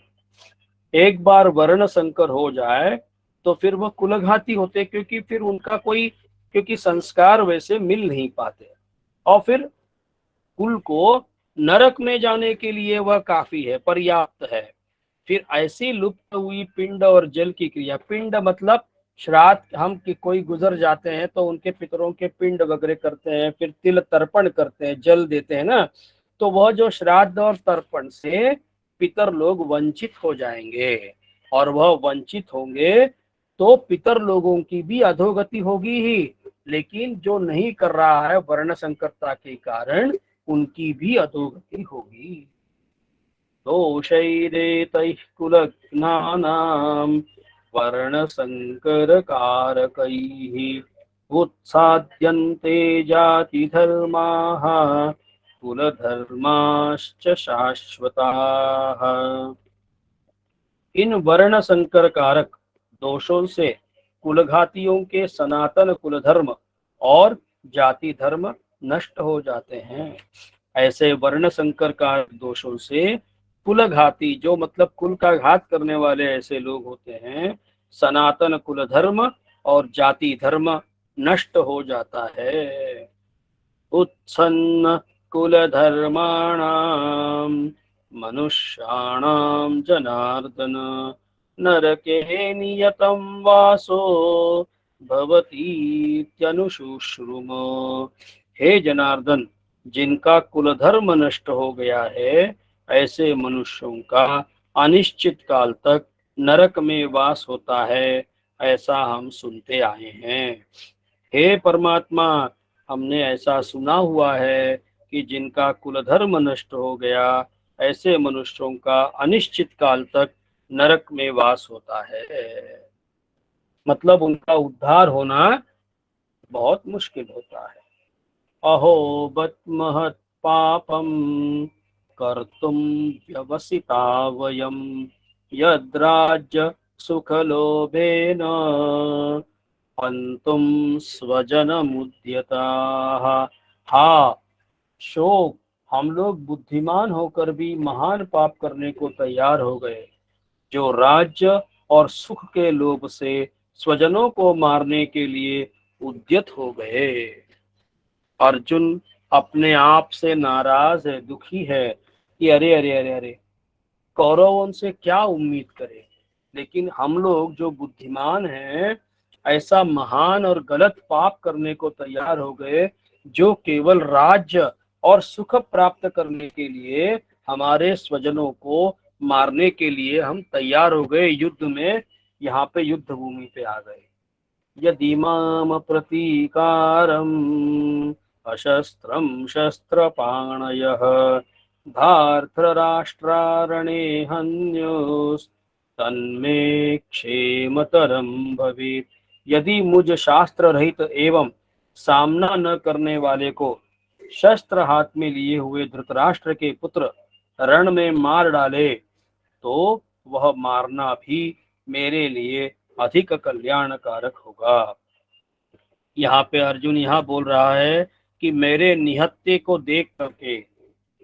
एक बार वर्ण संकर हो जाए तो फिर वह कुलघाती होते, क्योंकि फिर उनका क्योंकि संस्कार वैसे मिल नहीं पाते, और फिर कुल को नरक में जाने के लिए वह काफी है, पर्याप्त है। फिर ऐसी लुप्त हुई पिंड और जल की क्रिया, पिंड मतलब श्राद्ध, हम कि कोई गुजर जाते हैं तो उनके पितरों के पिंड वगैरह करते हैं, फिर तिल तर्पण करते हैं, जल देते हैं ना, तो वह जो श्राद्ध और तर्पण से पितर लोग वंचित हो जाएंगे, और वह वंचित होंगे तो पितर लोगों की भी अधोगति होगी ही। लेकिन जो नहीं कर रहा है वर्ण संकरता के कारण उनकी भी अधोगति होगी। दोषैरेतैः कुलघ्नानां वर्ण संकर कारकैः उत्साद्यन्ते जाति धर्माः कुलधर्माश्च शाश्वताः। इन वर्ण संकर कारक दोषों से कुलघातियों के सनातन कुल धर्म और जाति धर्म नष्ट हो जाते हैं। ऐसे वर्ण संकर कारक दोषों से कुलघाती, जो मतलब कुल का घात करने वाले ऐसे लोग होते हैं, सनातन कुल धर्म और जाति धर्म नष्ट हो जाता है। उत्सन्न कुल धर्माणाम मनुष्याणाम जनार्दन नरके नियतम वासो भवतीत्यनुशुश्रुम। हे जनार्दन, जिनका कुल धर्म नष्ट हो गया है ऐसे मनुष्यों का अनिश्चित काल तक नरक में वास होता है, ऐसा हम सुनते आए हैं। हे परमात्मा, हमने ऐसा सुना हुआ है कि जिनका कुल धर्म नष्ट हो गया ऐसे मनुष्यों का अनिश्चित काल तक नरक में वास होता है। मतलब उनका उद्धार होना बहुत मुश्किल होता है। अहो बत महत् पापम कर्तुम व्यवसिता वयम यद्राज्य सुखलोभेन हन्तुम स्वजनमुद्यताः। हा शोक, हम लोग बुद्धिमान होकर भी महान पाप करने को तैयार हो गए, जो राज्य और सुख के लोभ से स्वजनों को मारने के लिए उद्यत हो गए। अर्जुन अपने आप से नाराज है, दुखी है कि अरे अरे अरे अरे कौरव उनसे क्या उम्मीद करे। लेकिन हम लोग जो बुद्धिमान हैं ऐसा महान और गलत पाप करने को तैयार हो गए, जो केवल राज्य और सुख प्राप्त करने के लिए हमारे स्वजनों को मारने के लिए हम तैयार हो गए। युद्ध में, यहाँ पे युद्ध भूमि पे आ गए। यदीमाम प्रतीकारम अशस्त्रम शस्त्रपाणयः धार्तराष्ट्रारणे हन्योस्तन्मे क्षेमतरम भवेत्। यदि मुझ शास्त्र रहित एवं सामना न करने वाले को शस्त्र हाथ में लिए हुए धृतराष्ट्र के पुत्र रण में मार डाले तो वह मारना भी मेरे लिए अधिक कल्याणकारक होगा। यहाँ पे अर्जुन यहाँ बोल रहा है कि मेरे निहत्थे को देख करके,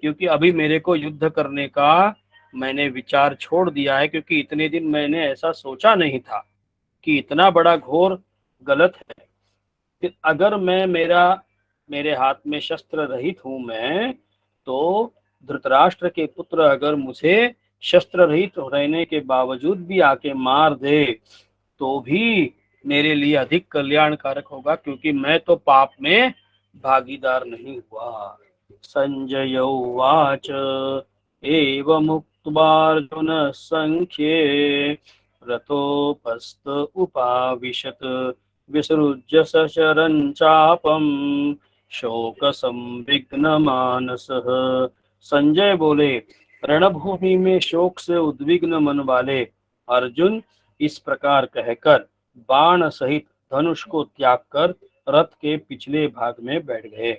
क्योंकि अभी मेरे को युद्ध करने का मैंने विचार छोड़ दिया है, क्योंकि इतने दिन मैंने ऐसा सोचा नहीं था कि इतना बड़ा घोर गलत है कि अगर मैं मेरे हाथ में शस्त्र रहित हूं मैं, तो धृतराष्ट्र के पुत्र अगर मुझे शस्त्र रहित रहने के बावजूद भी आके मार दे तो भी मेरे लिए अधिक कल्याणकारक होगा, क्योंकि मैं तो पाप में भागीदार नहीं हुआ। संजय उवाच एवमुक्त्वा संख्ये रतोपस्थ उपाविशत् विसृज्य सशरं चापम शोक संविघ्न मानसः। संजय बोले, रणभूमि में शोक से उद्विग्न मन वाले अर्जुन इस प्रकार कहकर बाण सहित धनुष को त्याग कर रथ के पिछले भाग में बैठ गए।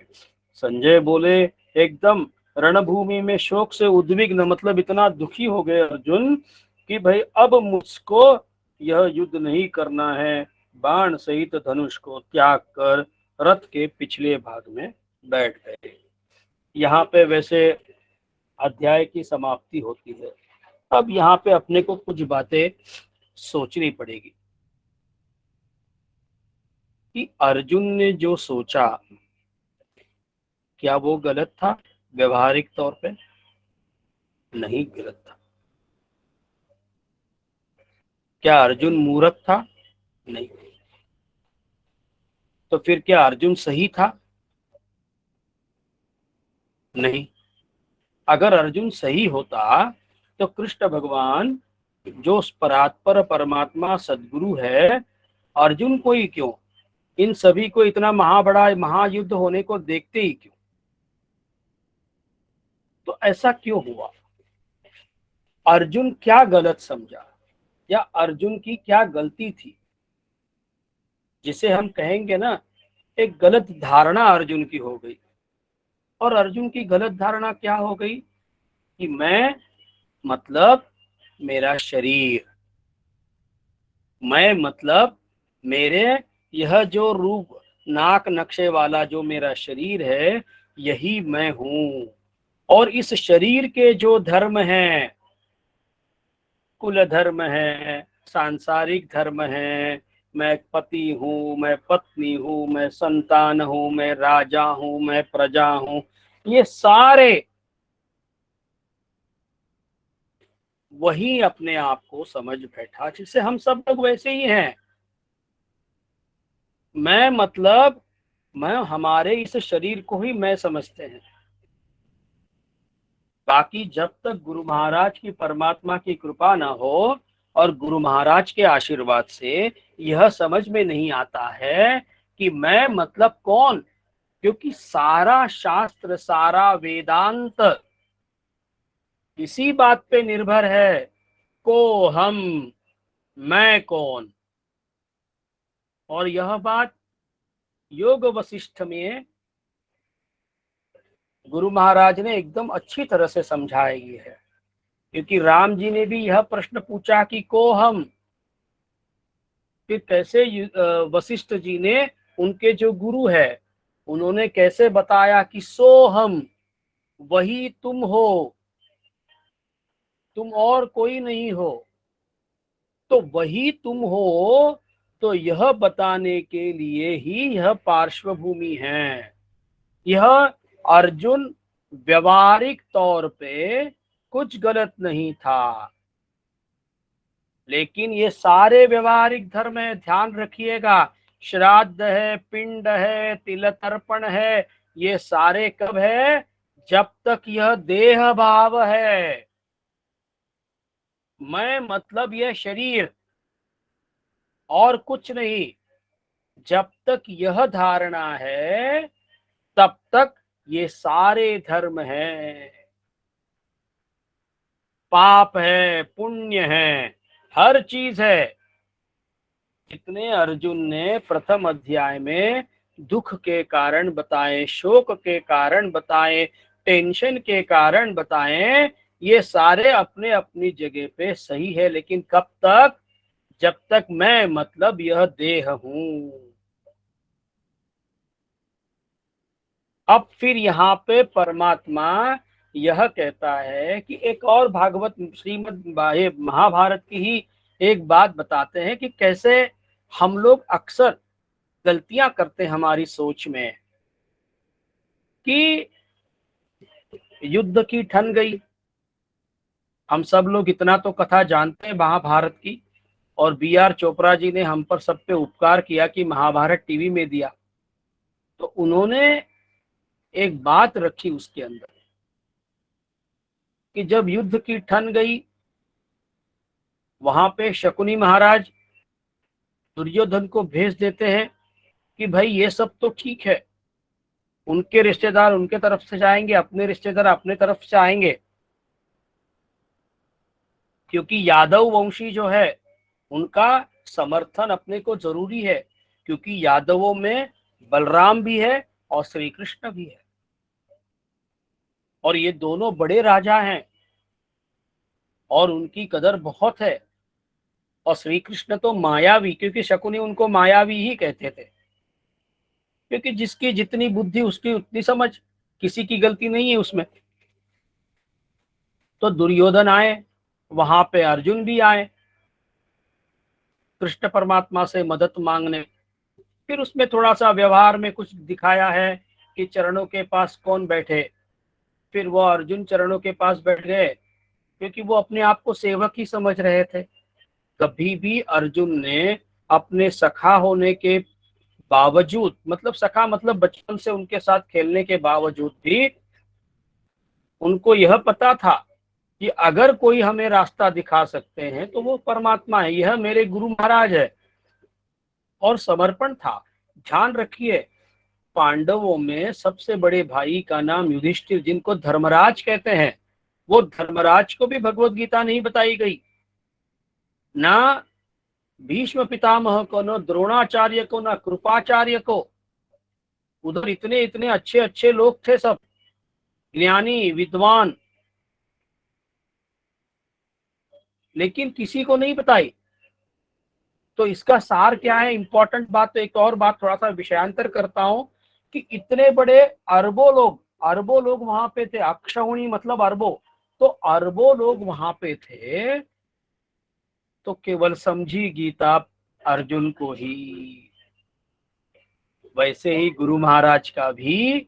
संजय बोले, एकदम रणभूमि में शोक से उद्विग्न मतलब इतना दुखी हो गए अर्जुन कि भाई अब मुझको यह युद्ध नहीं करना है। बाण सहित धनुष को त्याग कर रथ के पिछले भाग में बैठ गए। यहाँ पे वैसे अध्याय की समाप्ति होती है। अब यहाँ पे अपने को कुछ बातें सोचनी पड़ेगी कि अर्जुन ने जो सोचा क्या वो गलत था? व्यवहारिक तौर पे नहीं गलत था। क्या अर्जुन मूर्ख था? नहीं। तो फिर क्या अर्जुन सही था? नहीं। अगर अर्जुन सही होता तो कृष्ण भगवान जो परात्पर परमात्मा सद्गुरु है, अर्जुन को ही क्यों इन सभी को इतना बड़ा महायुद्ध होने को देखते ही क्यों? तो ऐसा क्यों हुआ? अर्जुन क्या गलत समझा या अर्जुन की क्या गलती थी जिसे हम कहेंगे ना एक गलत धारणा अर्जुन की हो गई। और अर्जुन की गलत धारणा क्या हो गई कि मैं मतलब मेरा शरीर, मैं मतलब मेरे यह जो रूप नाक नक्शे वाला जो मेरा शरीर है यही मैं हूं। और इस शरीर के जो धर्म हैं, कुल धर्म है, सांसारिक धर्म है, मैं पति हूँ, मैं पत्नी हूँ, मैं संतान हूँ, मैं राजा हूँ, मैं प्रजा हूँ, ये सारे वही अपने आप को समझ बैठा जिससे हम सब लोग वैसे ही हैं। मैं मतलब मैं हमारे इस शरीर को ही मैं समझते हैं। बाकी जब तक गुरु महाराज की परमात्मा की कृपा ना हो और गुरु महाराज के आशीर्वाद से यह समझ में नहीं आता है कि मैं मतलब कौन, क्योंकि सारा शास्त्र सारा वेदांत इसी बात पे निर्भर है, को हम, मैं कौन। और यह बात योग वशिष्ठ में गुरु महाराज ने एकदम अच्छी तरह से समझाई है। क्योंकि राम जी ने भी यह प्रश्न पूछा कि को हम, फिर कैसे वशिष्ठ जी ने उनके जो गुरु है उन्होंने कैसे बताया कि सो हम, वही तुम हो, तुम और कोई नहीं हो। तो वही तुम हो, तो यह बताने के लिए ही यह पार्श्वभूमि है। यह अर्जुन व्यवहारिक तौर पे कुछ गलत नहीं था, लेकिन ये सारे व्यवहारिक धर्म है, ध्यान रखिएगा। श्राद्ध है, पिंड है, तिल तर्पण है, ये सारे कब है? जब तक यह देह भाव है। मैं मतलब यह शरीर और कुछ नहीं। जब तक यह धारणा है तब तक ये सारे धर्म हैं। पाप है, पुण्य है, हर चीज है। जितने अर्जुन ने प्रथम अध्याय में दुख के कारण बताए, शोक के कारण बताए, टेंशन के कारण बताए, ये सारे अपने अपनी जगह पे सही है। लेकिन कब तक? जब तक मैं मतलब यह देह हूं। अब फिर यहाँ पे परमात्मा यह कहता है कि एक और भागवत श्रीमद् महाभारत की ही एक बात बताते हैं कि कैसे हम लोग अक्सर गलतियां करते हैं हमारी सोच में कि युद्ध की ठन गई। हम सब लोग इतना तो कथा जानते हैं महाभारत की, और B.R. चोपड़ा जी ने हम पर सब पे उपकार किया कि महाभारत टीवी में दिया। तो उन्होंने एक बात रखी उसके अंदर कि जब युद्ध की ठन गई, वहां पे शकुनी महाराज दुर्योधन को भेज देते हैं कि भाई ये सब तो ठीक है, उनके रिश्तेदार उनके तरफ से जाएंगे, अपने रिश्तेदार अपने तरफ से आएंगे, क्योंकि यादव वंशी जो है उनका समर्थन अपने को जरूरी है, क्योंकि यादवों में बलराम भी है और श्री कृष्ण भी है, और ये दोनों बड़े राजा हैं और उनकी कदर बहुत है। और श्री कृष्ण तो मायावी, क्योंकि शकुनी उनको मायावी ही कहते थे, क्योंकि जिसकी जितनी बुद्धि उसकी उतनी समझ, किसी की गलती नहीं है उसमें। तो दुर्योधन आए, वहां पे अर्जुन भी आए कृष्ण परमात्मा से मदद मांगने। फिर उसमें थोड़ा सा व्यवहार में कुछ दिखाया है कि चरणों के पास कौन बैठे। फिर वो अर्जुन चरणों के पास बैठ गए, क्योंकि वो अपने आप को सेवक ही समझ रहे थे। कभी भी अर्जुन ने अपने सखा होने के बावजूद, मतलब सखा मतलब बचपन से उनके साथ खेलने के बावजूद भी उनको यह पता था कि अगर कोई हमें रास्ता दिखा सकते हैं तो वो परमात्मा है, यह मेरे गुरु महाराज है। और समर्पण था। ध्यान रखिए, पांडवों में सबसे बड़े भाई का नाम युधिष्ठिर, जिनको धर्मराज कहते हैं, वो धर्मराज को भी भगवत गीता नहीं बताई गई, ना भीष्म पितामह को, न द्रोणाचार्य को, ना कृपाचार्य को। उधर इतने इतने अच्छे अच्छे लोग थे, सब ज्ञानी विद्वान, लेकिन किसी को नहीं बताई। तो इसका सार क्या है, इंपॉर्टेंट बात। तो एक और बात थोड़ा सा विषयांतर करता हूं कि इतने बड़े अरबों लोग वहां पे थे, अक्षौणी मतलब अरबों, तो अरबों लोग वहां पे थे, तो केवल समझी गीता अर्जुन को ही। वैसे ही गुरु महाराज का भी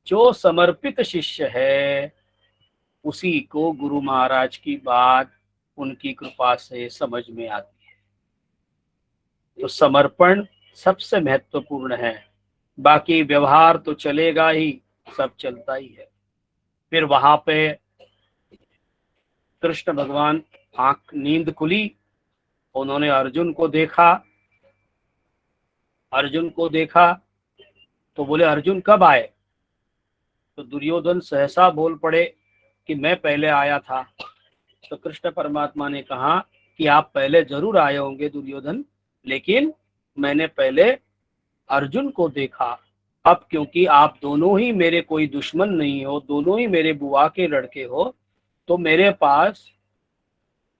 जो समर्पित शिष्य है, उसी को गुरु महाराज की बात उनकी कृपा से समझ में आती है। तो समर्पण सबसे महत्वपूर्ण है, बाकी व्यवहार तो चलेगा ही, सब चलता ही है। फिर वहां पे कृष्ण भगवान, आंख नींद खुली, उन्होंने अर्जुन को देखा तो बोले अर्जुन कब आए? तो दुर्योधन सहसा बोल पड़े कि मैं पहले आया था। तो कृष्ण परमात्मा ने कहा कि आप पहले जरूर आए होंगे दुर्योधन, लेकिन मैंने पहले अर्जुन को देखा। अब क्योंकि आप दोनों ही मेरे कोई दुश्मन नहीं हो, दोनों ही मेरे बुआ के लड़के हो, तो मेरे पास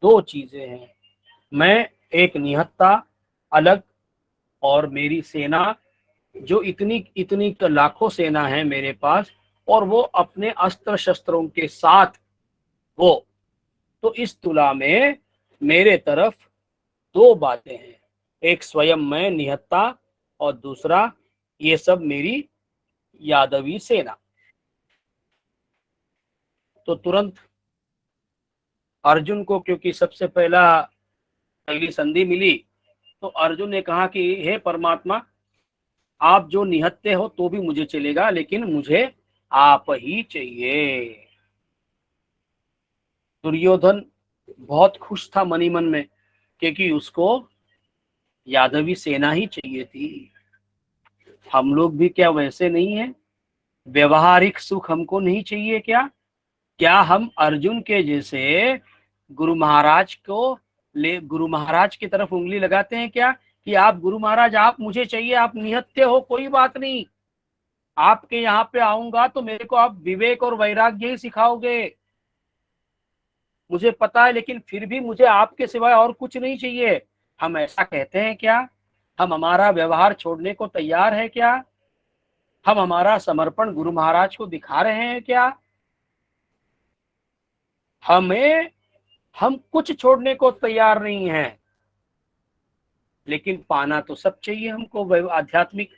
दो चीजें हैं। मैं एक निहत्था अलग, और मेरी सेना जो इतनी इतनी लाखों सेना है मेरे पास, और वो अपने अस्त्र शस्त्रों के साथ वो। तो इस तुला में मेरे तरफ दो बातें हैं, एक स्वयं मैं निहत्ता, और दूसरा ये सब मेरी यादवी सेना। तो तुरंत अर्जुन को, क्योंकि सबसे पहली संधि मिली, तो अर्जुन ने कहा कि हे परमात्मा, आप जो निहत्ते हो तो भी मुझे चलेगा, लेकिन मुझे आप ही चाहिए। दुर्योधन बहुत खुश था मनी मन में, क्योंकि उसको यादवी सेना ही चाहिए थी। हम लोग भी क्या वैसे नहीं है? व्यवहारिक सुख हमको नहीं चाहिए क्या? क्या हम अर्जुन के जैसे गुरु महाराज की तरफ उंगली लगाते हैं क्या कि आप गुरु महाराज, आप मुझे चाहिए, आप निहत्ते हो, कोई बात नहीं, आपके यहाँ पे आऊंगा तो मेरे को आप विवेक और वैराग्य ही सिखाओगे, मुझे पता है, लेकिन फिर भी मुझे आपके सिवाय और कुछ नहीं चाहिए। हम ऐसा कहते हैं क्या? हम हमारा व्यवहार छोड़ने को तैयार है क्या? हम हमारा समर्पण गुरु महाराज को दिखा रहे हैं क्या? हम कुछ छोड़ने को तैयार नहीं हैं, लेकिन पाना तो सब चाहिए हमको आध्यात्मिक।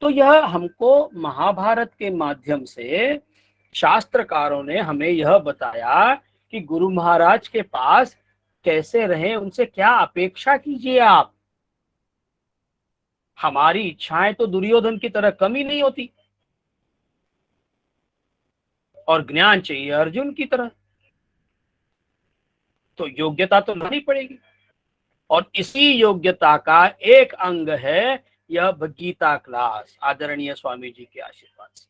तो यह हमको महाभारत के माध्यम से शास्त्रकारों ने हमें यह बताया कि गुरु महाराज के पास कैसे रहें, उनसे क्या अपेक्षा कीजिए आप। हमारी इच्छाएं तो दुर्योधन की तरह कमी नहीं होती, और ज्ञान चाहिए अर्जुन की तरह, तो योग्यता तो लानी पड़ेगी। और इसी योग्यता का एक अंग है यह गीता क्लास, आदरणीय स्वामी जी के आशीर्वाद से।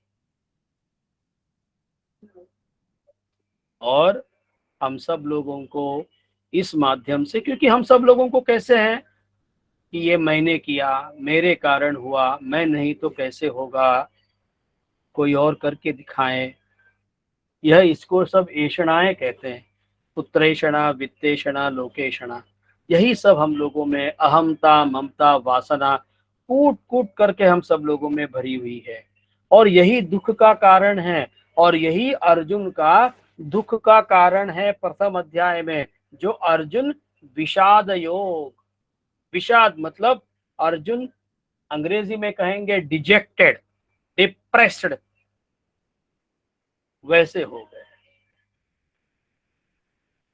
और हम सब लोगों को इस माध्यम से, क्योंकि हम सब लोगों को कैसे हैं कि ये मैंने किया, मेरे कारण हुआ, मैं नहीं तो कैसे होगा, कोई और करके दिखाएं, यह इसको सब ऐषणाएं कहते हैं। पुत्रेषणा, वित्तेषणा, लोकेषणा, यही सब हम लोगों में अहमता, ममता, वासना कूट कूट करके हम सब लोगों में भरी हुई है, और यही दुख का कारण है, और यही अर्जुन का दुख का कारण है। प्रथम अध्याय में जो अर्जुन विषाद योग, विषाद मतलब अर्जुन अंग्रेजी में कहेंगे डिजेक्टेड, डिप्रेस्ड, वैसे हो गए।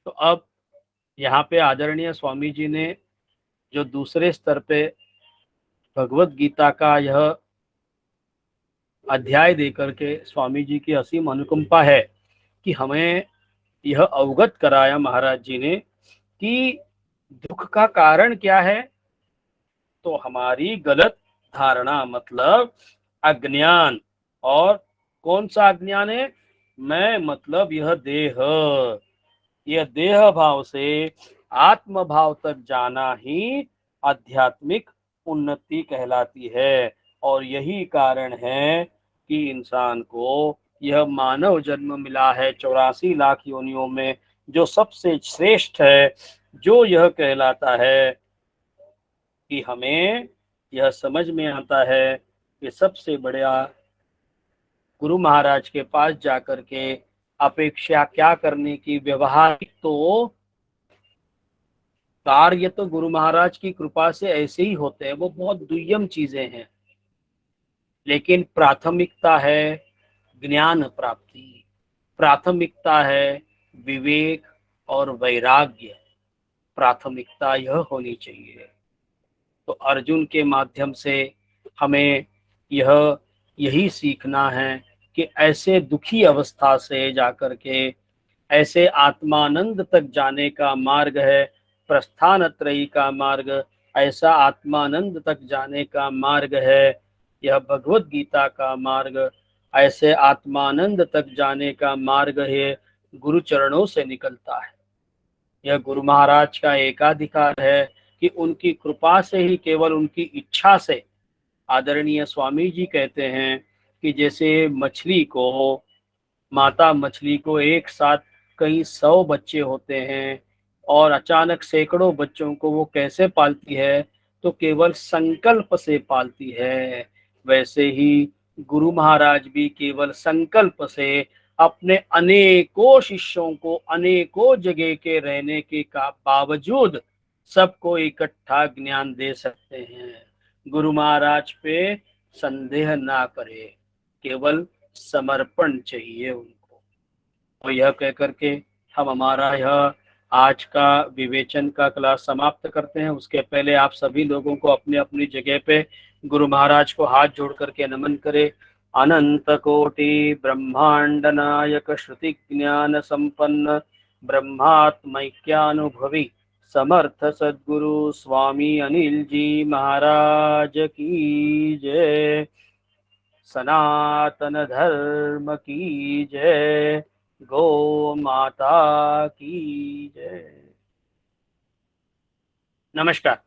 तो अब यहाँ पे आदरणीय स्वामी जी ने जो दूसरे स्तर पे भगवत गीता का यह अध्याय देकर के स्वामी जी की असीम अनुकंपा है कि हमें यह अवगत कराया महाराज जी ने कि दुख का कारण क्या है। तो हमारी गलत धारणा मतलब अज्ञान। और कौन सा अज्ञान है? मैं मतलब यह देह भाव से आत्म भाव तक जाना ही आध्यात्मिक उन्नति कहलाती है। और यही कारण है कि इंसान को यह मानव जन्म मिला है 84 लाख योनियों में, जो सबसे श्रेष्ठ है, जो यह कहलाता है कि हमें यह समझ में आता है कि सबसे बड़ा गुरु महाराज के पास जाकर के अपेक्षा क्या करने की। व्यवहारिक तो कार्य तो गुरु महाराज की कृपा से ऐसे ही होते हैं, वो बहुत दुर्लभ चीजें हैं, लेकिन प्राथमिकता है ज्ञान प्राप्ति, प्राथमिकता है विवेक और वैराग्य, प्राथमिकता यह होनी चाहिए। तो अर्जुन के माध्यम से हमें यही सीखना है कि ऐसे दुखी अवस्था से जाकर के ऐसे आत्मानंद तक जाने का मार्ग है, प्रस्थान त्रयी का मार्ग, ऐसा आत्मानंद तक जाने का मार्ग है, यह भगवत गीता का मार्ग, ऐसे आत्मानंद तक जाने का मार्ग है, गुरु चरणों से निकलता है। यह गुरु महाराज का एकाधिकार है कि उनकी कृपा से ही, केवल उनकी इच्छा से। आदरणीय स्वामी जी कहते हैं कि जैसे माता मछली को एक साथ कई 100 बच्चे होते हैं और अचानक सैकड़ों बच्चों को वो कैसे पालती है? तो केवल संकल्प से पालती है। वैसे ही गुरु महाराज भी केवल संकल्प से अपने अनेकों शिष्यों को अनेकों जगह के रहने के का बावजूद सबको इकट्ठा ज्ञान दे सकते हैं। गुरु महाराज पे संदेह ना करे, केवल समर्पण चाहिए उनको। तो यह कह करके हम हमारा यह आज का विवेचन का क्लास समाप्त करते हैं। उसके पहले आप सभी लोगों को अपने अपनी जगह पे गुरु महाराज को हाथ जोड़ करके नमन करें। अनंत कोटि ब्रह्मांड नायक श्रुति ज्ञान संपन्न ब्रह्मात्मैक्यानुभवी समर्थ सद्गुरु स्वामी अनिल जी महाराज की जय। सनातन धर्म की जय। गौ माता की जय। नमस्कार।